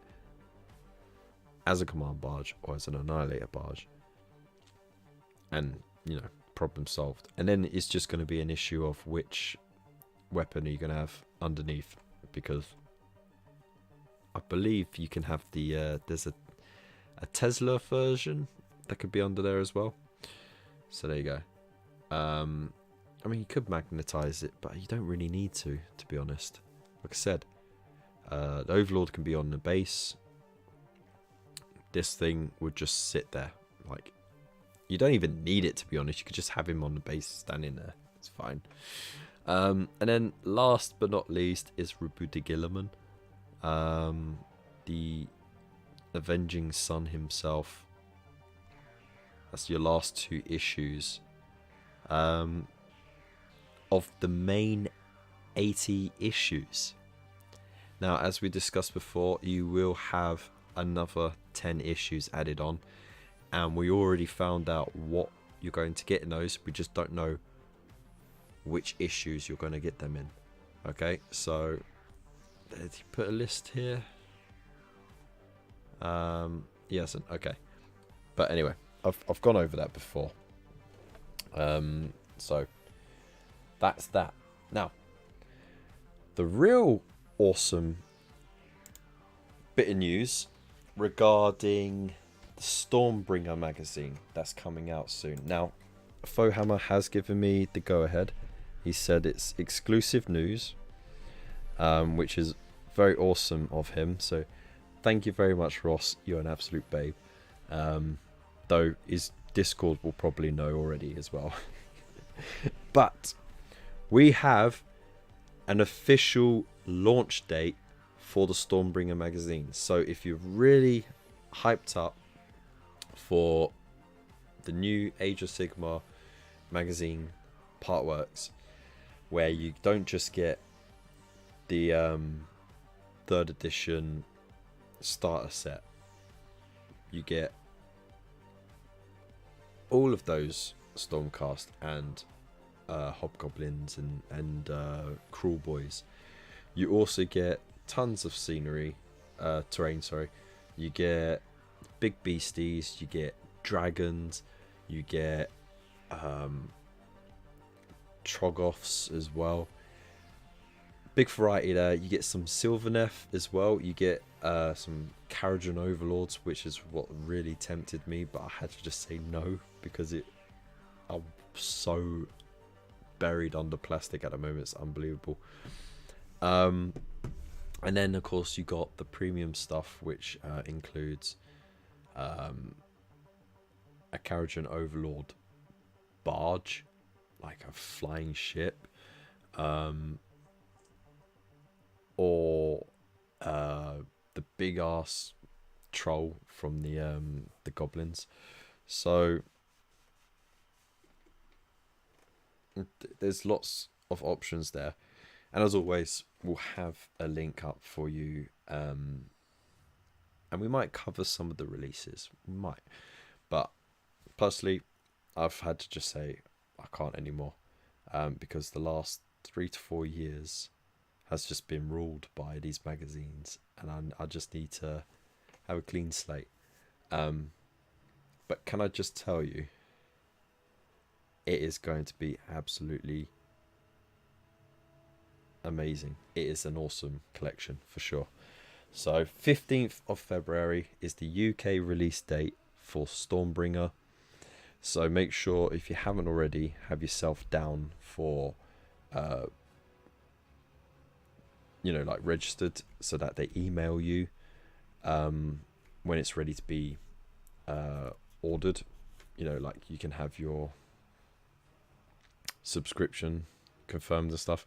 as a command barge or as an annihilator barge, and you know, problem solved. And then it's just going to be an issue of which weapon are you going to have underneath, because I believe you can have the there's a Tesla version that could be under there as well. So there you go. I mean, you could magnetize it, but you don't really need to be honest. Like I said, the overlord can be on the base. This thing would just sit there. Like, you don't even need it, to be honest. You could just have him on the base standing there. It's fine. And then last but not least is Rabuta Gilliman, the Avenging Sun himself. That's your last two issues of the main 80 issues. Now, as we discussed before, you will have another 10 issues added on, and we already found out what you're going to get in those. We just don't know which issues you're going to get them in. Okay, so did he put a list here? He hasn't. Okay, but anyway, I've gone over that before. So that's that. Now, the real awesome bit of news regarding the Stormbringer magazine that's coming out soon. Now, Fohammer has given me the go-ahead. He said it's exclusive news, which is very awesome of him. So thank you very much, Ross. You're an absolute babe. Though his Discord will probably know already as well. But we have an official launch date for the Stormbringer magazine. So if you're really hyped up for the new Age of Sigmar magazine partworks, where you don't just get the 3rd edition starter set, you get all of those Stormcast and Hobgoblins and Cruel Boys. You also get tons of scenery, terrain, sorry. You get big beasties, you get dragons, you get Troggoths as well. Big variety there. You get some Sylvaneth as well. You get some Kharadron Overlords, which is what really tempted me, but I had to just say no because I'm so buried under plastic at the moment. It's unbelievable. And then of course you got the premium stuff, which includes a Kharadron Overlord barge, like a flying ship, or the big ass troll from the goblins. So there's lots of options there, and as always we'll have a link up for you, and we might cover some of the releases, we might, but personally I've had to just say I can't anymore, because the last 3 to 4 years has just been ruled by these magazines, and I just need to have a clean slate. But can I just tell you, it is going to be absolutely amazing. It is an awesome collection for sure. So 15th of February is the UK release date for Stormbringer. So make sure, if you haven't already, have yourself down for like registered, so that they email you when it's ready to be ordered. Like you can have your subscription confirmed and stuff.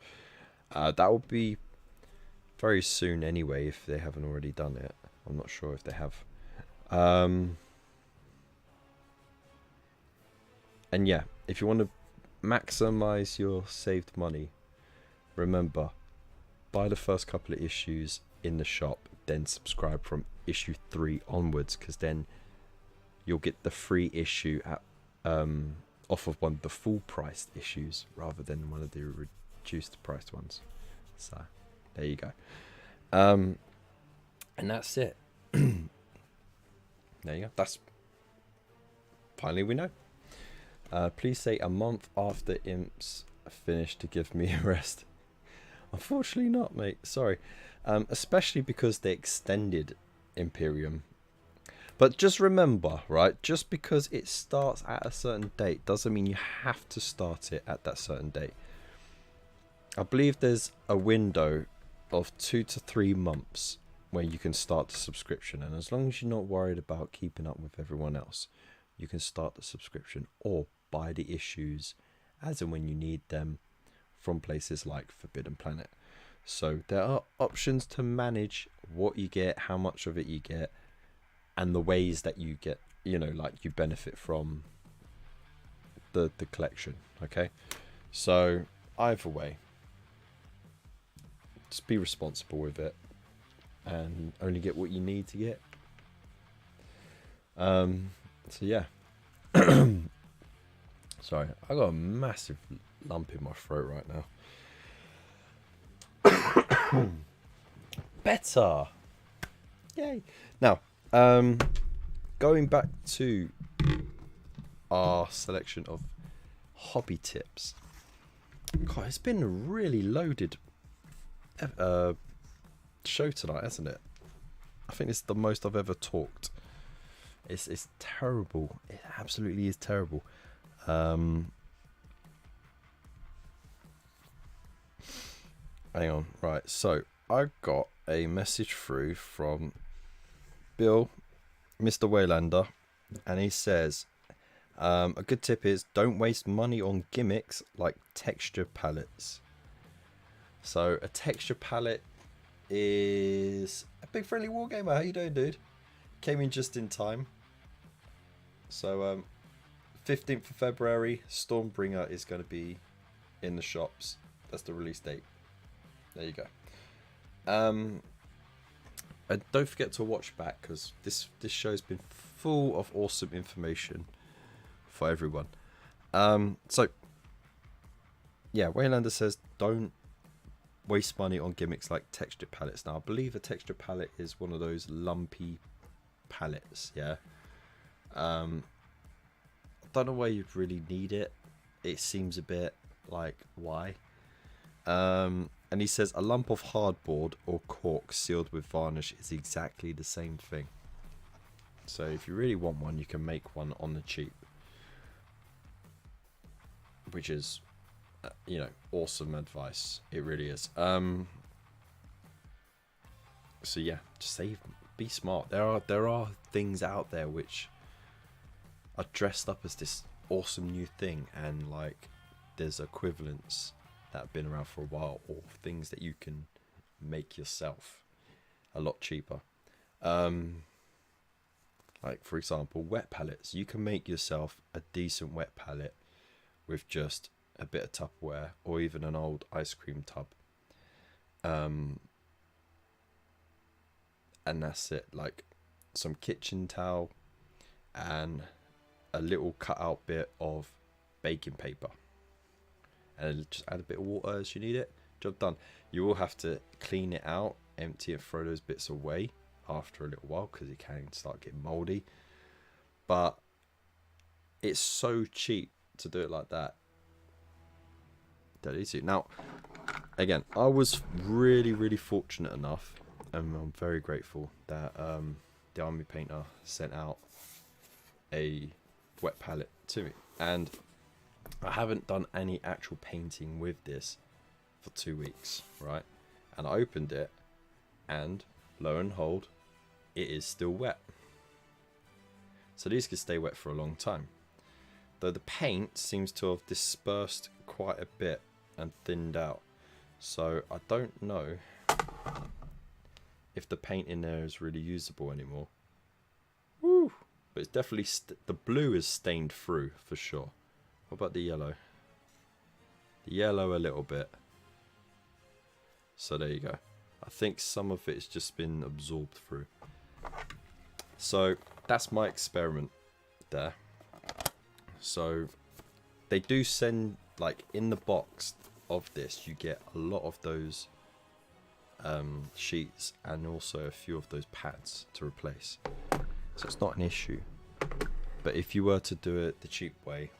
That will be very soon anyway, if they haven't already done it. I'm not sure if they have. And yeah, if you want to maximize your saved money, remember, buy the first couple of issues in the shop, then subscribe from issue 3 onwards, because then you'll get the free issue at off of one of the full priced issues rather than one of the reduced priced ones. So there you go. And that's it. There you go. That's finally we know. Please say a month after Imps finished to give me a rest. Unfortunately not, mate. Sorry. Especially because they extended Imperium. But just remember, right? Just because it starts at a certain date doesn't mean you have to start it at that certain date. I believe there's a window of 2 to 3 months where you can start the subscription. And as long as you're not worried about keeping up with everyone else, you can start the subscription or buy the issues as and when you need them from places like Forbidden Planet. So there are options to manage what you get, how much of it you get, and the ways that you get, you know, like you benefit from the collection. Okay, so either way, just be responsible with it and only get what you need to get. So yeah. Sorry, I got a massive lump in my throat right now. Better. Yay. Now, going back to our selection of hobby tips. God, it's been a really loaded show tonight, hasn't it? I think it's the most I've ever talked. It's terrible. It absolutely is terrible. Hang on. Right, so I got a message through from Bill, Mr. Waylander, and he says, a good tip is don't waste money on gimmicks like texture palettes. So a texture palette is a big friendly wargamer. How you doing, dude? Came in just in time. So 15th of February, Stormbringer is going to be in the shops. That's the release date. There you go. And don't forget to watch back, because this show's been full of awesome information for everyone. So yeah, Waylander says don't waste money on gimmicks like texture palettes. Now I believe a texture palette is one of those lumpy palettes. Yeah. I don't know why you'd really need it. It seems a bit like, why? And he says a lump of hardboard or cork sealed with varnish is exactly the same thing. So if you really want one, you can make one on the cheap, which is, you know, awesome advice. It really is. So yeah, just save, be smart. There are things out there which are dressed up as this awesome new thing, and like there's equivalents that have been around for a while, or things that you can make yourself a lot cheaper. Like for example, wet palettes. You can make yourself a decent wet palette with just a bit of Tupperware or even an old ice cream tub. And that's it. Like some kitchen towel and a little cutout bit of baking paper, and just add a bit of water as you need it. Job done. You will have to clean it out, empty it, throw those bits away after a little while because it can start getting moldy, but it's so cheap to do it like that. That easy. Now again, I was really fortunate enough, and I'm very grateful that the Army Painter sent out a wet palette to me, and I haven't done any actual painting with this for 2 weeks, right? And I opened it, and lo and behold, it is still wet. So these can stay wet for a long time. though the paint seems to have dispersed quite a bit and thinned out. So I don't know if the paint in there is really usable anymore. Woo! But it's definitely the blue is stained through for sure. What about the yellow? The yellow a little bit. So there you go. I think some of it's just been absorbed through. So that's my experiment there. So they do send, like, in the box of this you get a lot of those sheets and also a few of those pads to replace, so it's not an issue. But if you were to do it the cheap way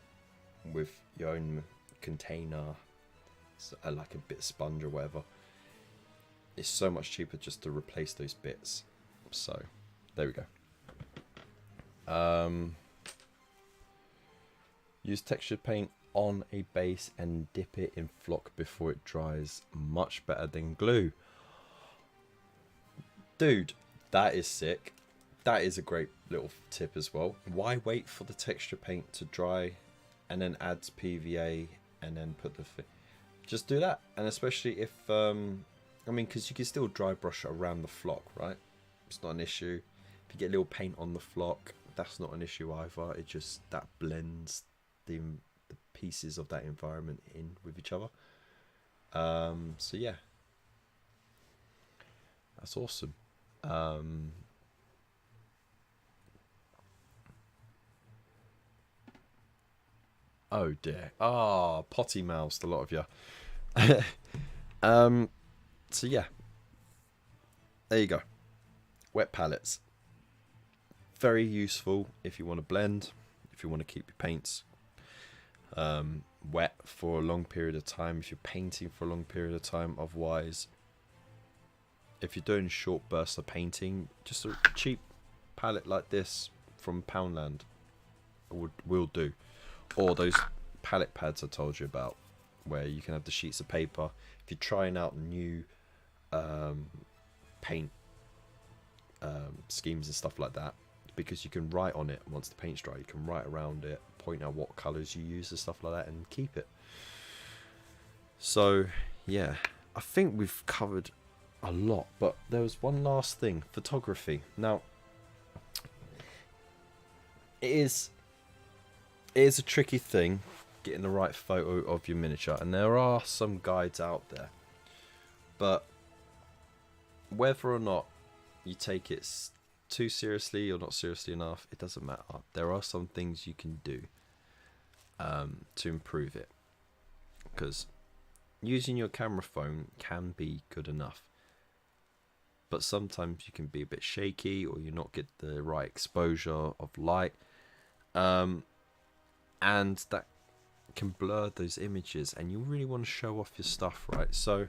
with your own container, like a bit of sponge or whatever, it's so much cheaper just to replace those bits. So there we go. Use textured paint on a base and dip it in flock before it dries. Much better than glue. Dude, that is sick. That is a great little tip as well. Why wait for the texture paint to dry and then add PVA and then put the just do that. And especially if I mean, because you can still dry brush around the flock, right? It's not an issue. If you get a little paint on the flock, that's not an issue either. It just, that blends the pieces of that environment in with each other. So yeah, that's awesome. Oh dear. Ah, potty mouthed, a lot of you. So yeah, there you go. Wet palettes, very useful if you want to blend, if you want to keep your paints wet for a long period of time, if you're painting for a long period of time. Otherwise, if you're doing short bursts of painting, just a cheap palette like this from Poundland will do. Or those palette pads I told you about, where you can have the sheets of paper. If you're trying out new paint schemes and stuff like that, because you can write on it once the paint's dry, you can write around it, point out what colours you use and stuff like that, and keep it. So yeah, I think we've covered a lot, but there was one last thing: photography. Now, it is a tricky thing getting the right photo of your miniature, and there are some guides out there, but whether or not you take it too seriously or not seriously enough, it doesn't matter. There are some things you can do to improve it, because using your camera phone can be good enough, but sometimes you can be a bit shaky, or you not get the right exposure of light, and that can blur those images, and you really want to show off your stuff, right? So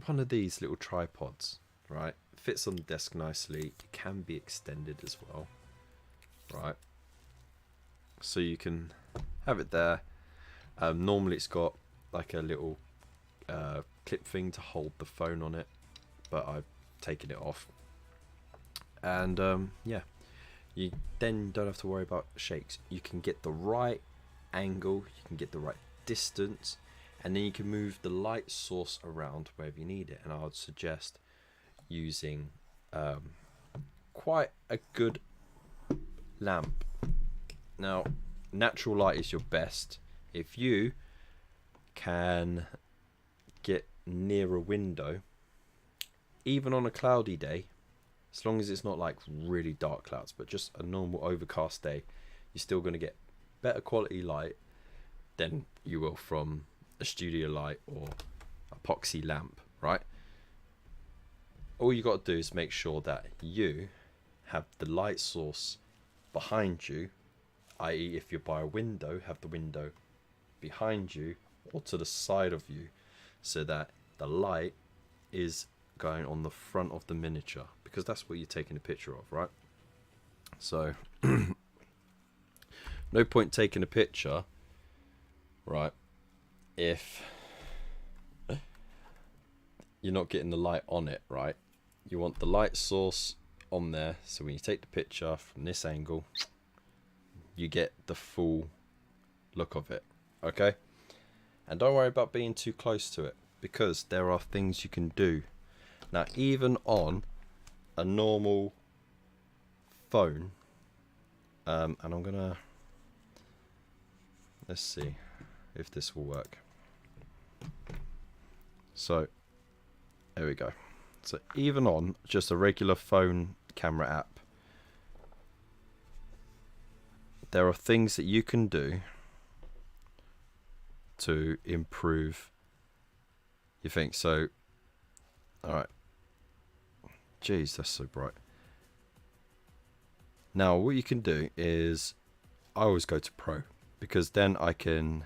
one of these little tripods, right, fits on the desk nicely. It can be extended as well, right? So you can have it there. Normally it's got like a little clip thing to hold the phone on it, but I've taken it off. And yeah, you then don't have to worry about shakes. You can get the right angle, you can get the right distance, and then you can move the light source around wherever you need it. And I would suggest using quite a good lamp. Now, natural light is your best. If you can get near a window, even on a cloudy day, as long as it's not like really dark clouds, but just a normal overcast day, you're still going to get better quality light than you will from a studio light or epoxy lamp, right? All you got to do is make sure that you have the light source behind you, i.e. if you're by a window, have the window behind you or to the side of you, so that the light is going on the front of the miniature, because that's what you're taking a picture of, right? So no point taking a picture, right, if you're not getting the light on it, right? You want the light source on there, so when you take the picture from this angle, you get the full look of it. Okay, and don't worry about being too close to it, because there are things you can do. Now, even on a normal phone, and I'm gonna, let's see if this will work. So there we go. So even on just a regular phone camera app, there are things that you can do to improve your thing. So, all right. Jeez, that's so bright. Now, what you can do is, I always go to Pro, because then I can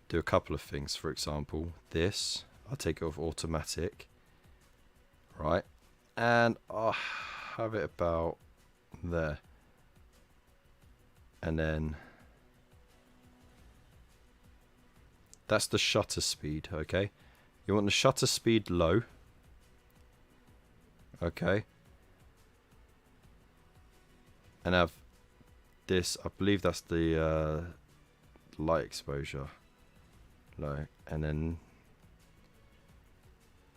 do a couple of things. For example, this, I'll take it off automatic, right? And I'll have it about there. And then that's the shutter speed, okay? You want the shutter speed low. Okay. And have this, I believe that's the light exposure low. And then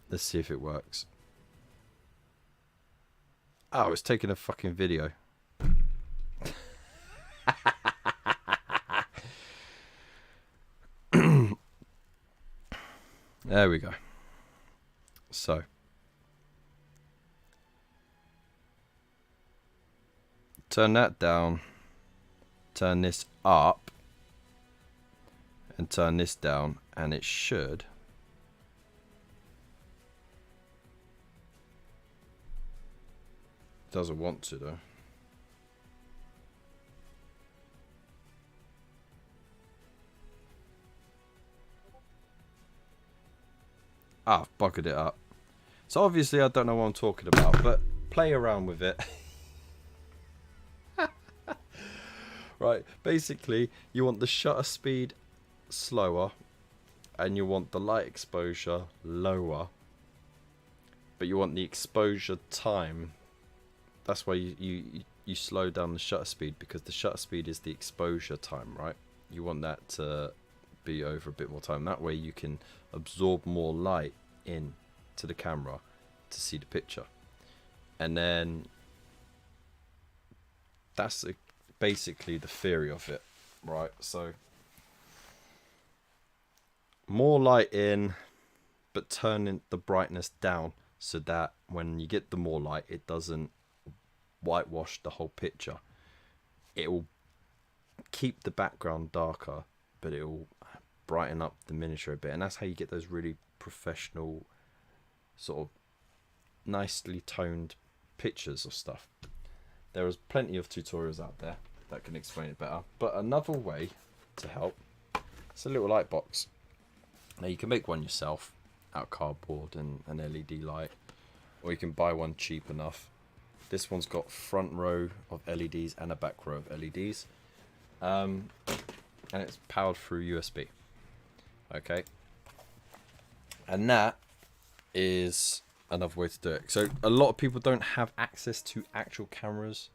let's see if it works. Oh, it's taking a fucking video. There we go. So turn that down, turn this up, and turn this down, and it should doesn't want to though. Ah, I've buggered it up. So obviously I don't know what I'm talking about, but play around with it. Right, basically you want the shutter speed slower and you want the light exposure lower, but you want the exposure time. That's why you slow down the shutter speed, because the shutter speed is the exposure time, right? You want that to be over a bit more time. That way you can absorb more light in to the camera to see the picture. And then that's basically the theory of it, right? So more light in, but turning the brightness down so that when you get the more light, it doesn't whitewash the whole picture. It will keep the background darker, but it will brighten up the miniature a bit, and that's how you get those really professional, sort of nicely toned pictures of stuff. There is plenty of tutorials out there that can explain it better, but another way to help, it's a little light box. Now you can make one yourself out of cardboard and an LED light, or you can buy one cheap enough. This one's got front row of LEDs and a back row of LEDs, and it's powered through USB. Okay, and that is another way to do it. So a lot of people don't have access to actual cameras.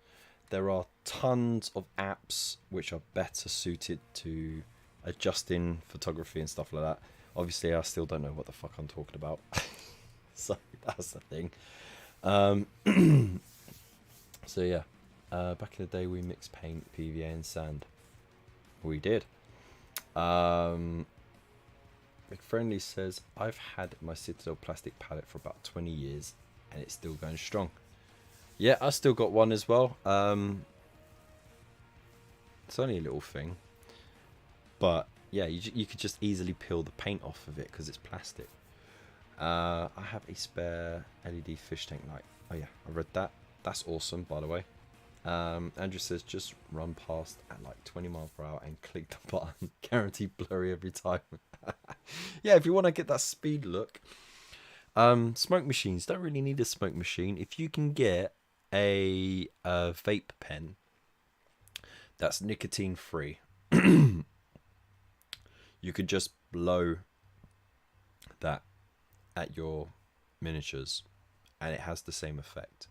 There are tons of apps which are better suited to adjusting photography and stuff like that. Obviously I still don't know what the fuck I'm talking about. So that's the thing. So yeah, back in the day we mixed paint, PVA and sand. We did. McFriendly says, I've had my Citadel plastic palette for about 20 years and it's still going strong. Yeah, I still got one as well. It's only a little thing, but yeah, you could just easily peel the paint off of it because it's plastic. I have a spare LED fish tank light. Oh yeah, I read that. That's awesome, by the way. Andrew says, just run past at like 20 miles per hour and click the button. Guaranteed blurry every time. Yeah, if you want to get that speed look. Smoke machines, don't really need a smoke machine. If you can get a vape pen that's nicotine free, you could just blow that at your miniatures and it has the same effect.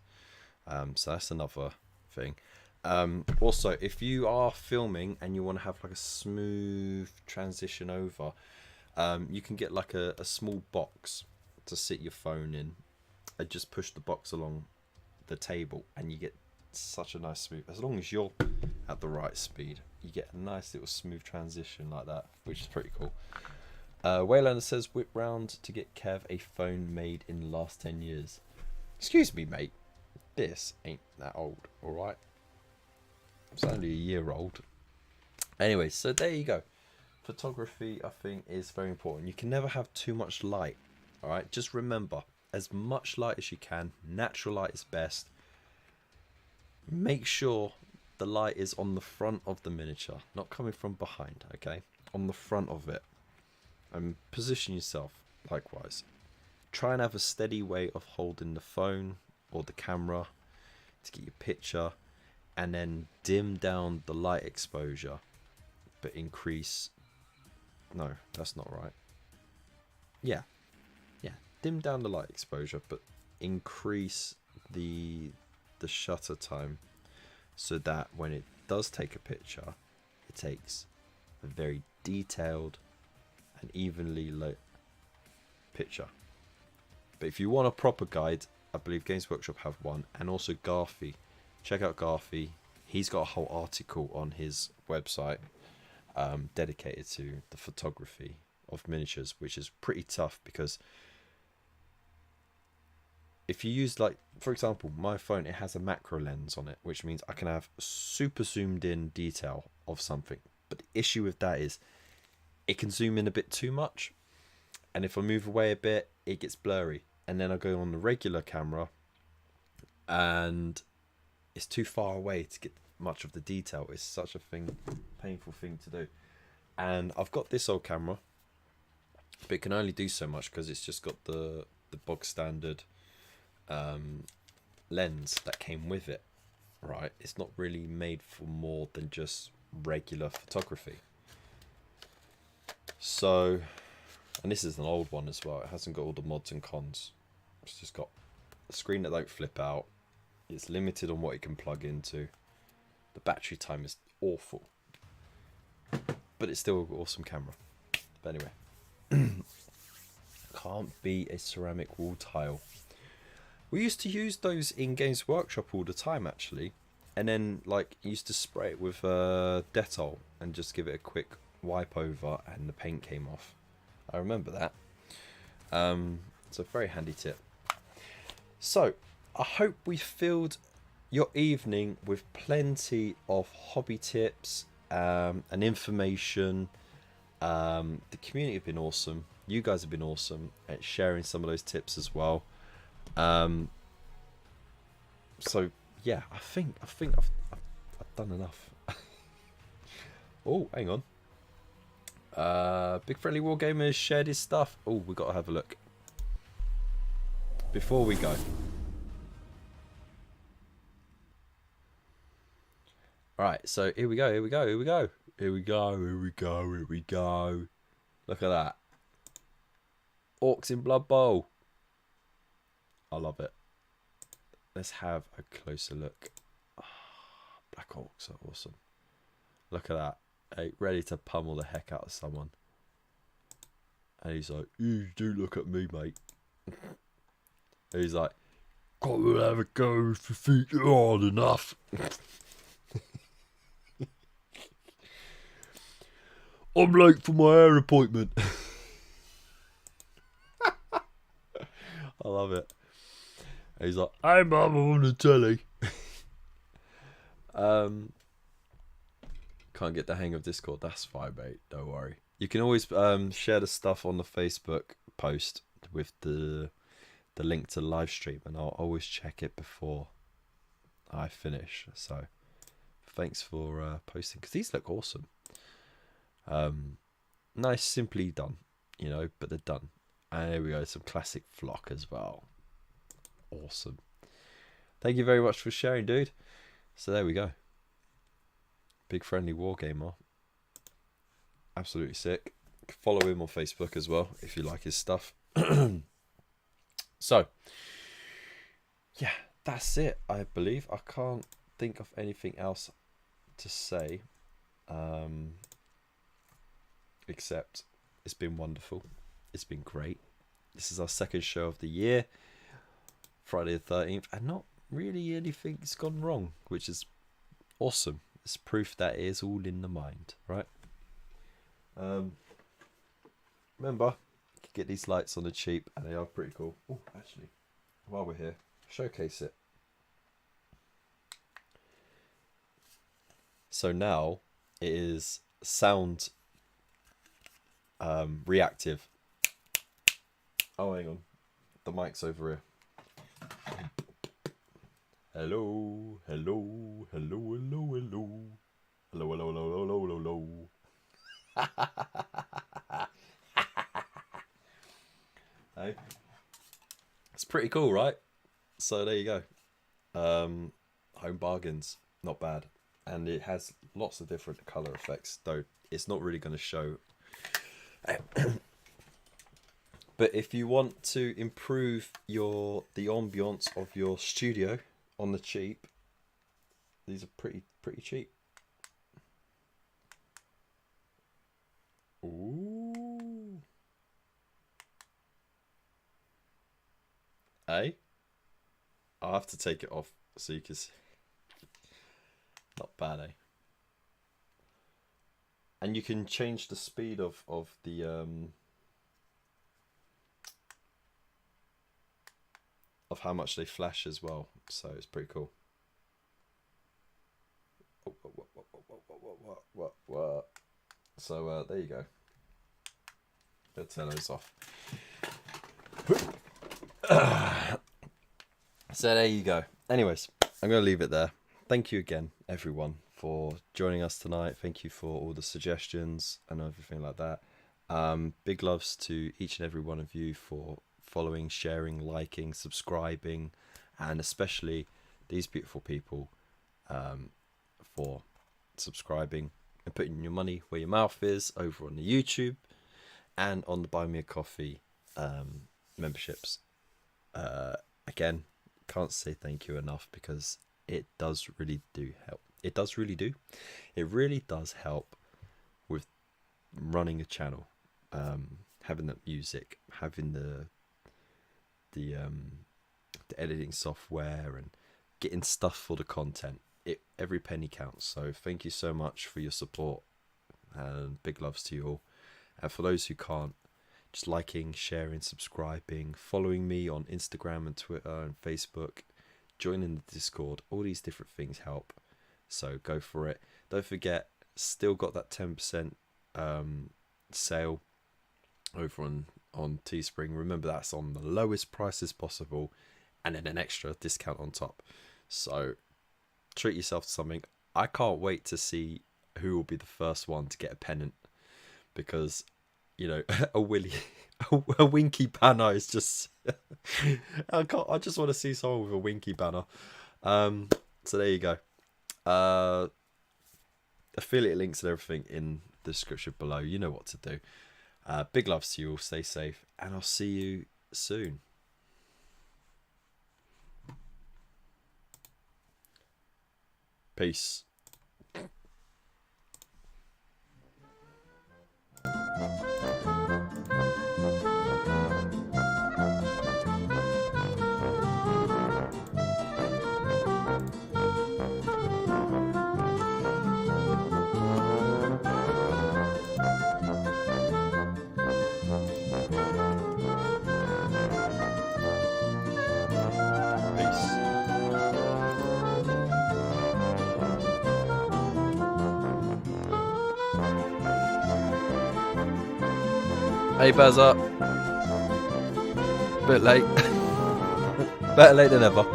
So that's another thing. Also, if you are filming and you want to have like a smooth transition over, you can get like a small box to sit your phone in and just push the box along the table, and you get such a nice smooth, as long as you're at the right speed, you get a nice little smooth transition like that, which is pretty cool. Waylander says, whip round to get Kev a phone made in the last 10 years. Excuse me, mate. This ain't that old, alright? It's only a year old. Anyway, so there you go. Photography, I think, is very important. You can never have too much light, alright? Just remember, as much light as you can. Natural light is best. Make sure the light is on the front of the miniature, not coming from behind, okay? On the front of it. And position yourself likewise. Try and have a steady way of holding the phone or the camera to get your picture, and then dim down the light exposure, but increase... No, that's not right. Yeah, dim down the light exposure, but increase the shutter time, so that when it does take a picture, it takes a very detailed and evenly lit picture. But if you want a proper guide, I believe Games Workshop have one, and also Garthy. Check out Garthy. He's got a whole article on his website dedicated to the photography of miniatures, which is pretty tough, because if you use, like, for example, my phone, it has a macro lens on it, which means I can have super zoomed in detail of something. But the issue with that is it can zoom in a bit too much, and if I move away a bit, it gets blurry. And then I go on the regular camera and it's too far away to get much of the detail. It's such a painful thing to do. And I've got this old camera, but it can only do so much because it's just got the bog standard lens that came with it, right? It's not really made for more than just regular photography. So, and this is an old one as well. It hasn't got all the mods and cons. It's just got a screen that don't flip out. It's limited on what it can plug into. The battery time is awful, but it's still an awesome camera. But anyway, can't be a ceramic wall tile. We used to use those in Games Workshop all the time, actually, and then like used to spray it with Dettol and just give it a quick wipe over, and the paint came off. I remember that. It's a very handy tip. So I hope we filled your evening with plenty of hobby tips and information. The community have been awesome. You guys have been awesome at sharing some of those tips as well. So yeah, I think I've done enough. Oh, hang on. Big Friendly Wargamer has shared his stuff. Oh, we got to have a look before we go. Alright, so here we go. Look at that. Orcs in Blood Bowl. I love it. Let's have a closer look. Black Orcs are awesome. Look at that. Hey, ready to pummel the heck out of someone. And he's like, you do look at me, mate. And he's like, got to have a go if your feet are hard enough. I'm late for my hair appointment. I love it. And he's like, hey mum, I'm on the telly. Can't get the hang of Discord. That's fine, mate. Don't worry. You can always share the stuff on the Facebook post with the link to the live stream, and I'll always check it before I finish. So thanks for posting, because these look awesome. Nice, simply done, you know, but they're done. And there we go, some classic flock as well. Awesome. Thank you very much for sharing, dude. So there we go. Big Friendly Wargamer. Absolutely sick. Follow him on Facebook as well if you like his stuff. So, yeah, that's it, I believe. I can't think of anything else to say, except it's been wonderful. It's been great. This is our second show of the year, Friday the 13th, and not really anything's gone wrong, which is awesome. It's proof that it is all in the mind, right? Remember, you can get these lights on the cheap, and they are pretty cool. Oh, actually, while we're here, showcase it. So now it is sound reactive. Oh, hang on, the mic's over here. Hello, hello, hello, hello, hello, hello, hello, hello, hello, hello. Hey, it's pretty cool, right? So there you go. Home bargains, not bad, and it has lots of different color effects. Though it's not really going to show. But if you want to improve the ambiance of your studio on the cheap, these are pretty cheap. Ooh. Hey, I'll have to take it off so you can see. Not bad, eh? And you can change the speed of the of how much they flash as well, so it's pretty cool. What? So there you go. Let's turn those off. So there you go. Anyways, I'm going to leave it there. Thank you again, everyone, for joining us tonight. Thank you for all the suggestions and everything like that. Big loves to each and every one of you for following, sharing, liking, subscribing, and especially these beautiful people for subscribing and putting your money where your mouth is over on the YouTube and on the Buy Me a Coffee memberships. Again, can't say thank you enough because it does really do help. It does really do. It really does help with running a channel, having that music, having the editing software, and getting stuff for the content. Every penny counts. So thank you so much for your support, and big loves to you all. And for those who can't, just liking, sharing, subscribing, following me on Instagram and Twitter and Facebook, joining the Discord, all these different things help. So go for it. Don't forget, still got that 10% sale over on Teespring. Remember, that's on the lowest prices possible, and then an extra discount on top. So treat yourself to something. I can't wait to see who will be the first one to get a pennant, because you know, a winky banner is just I just want to see someone with a winky banner. So there you go. Affiliate links and everything in the description below. You know what to do. Big loves to you all. Stay safe, and I'll see you soon. Peace. Hey Bazza, bit late, better late than ever.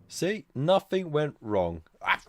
See, nothing went wrong. Ah!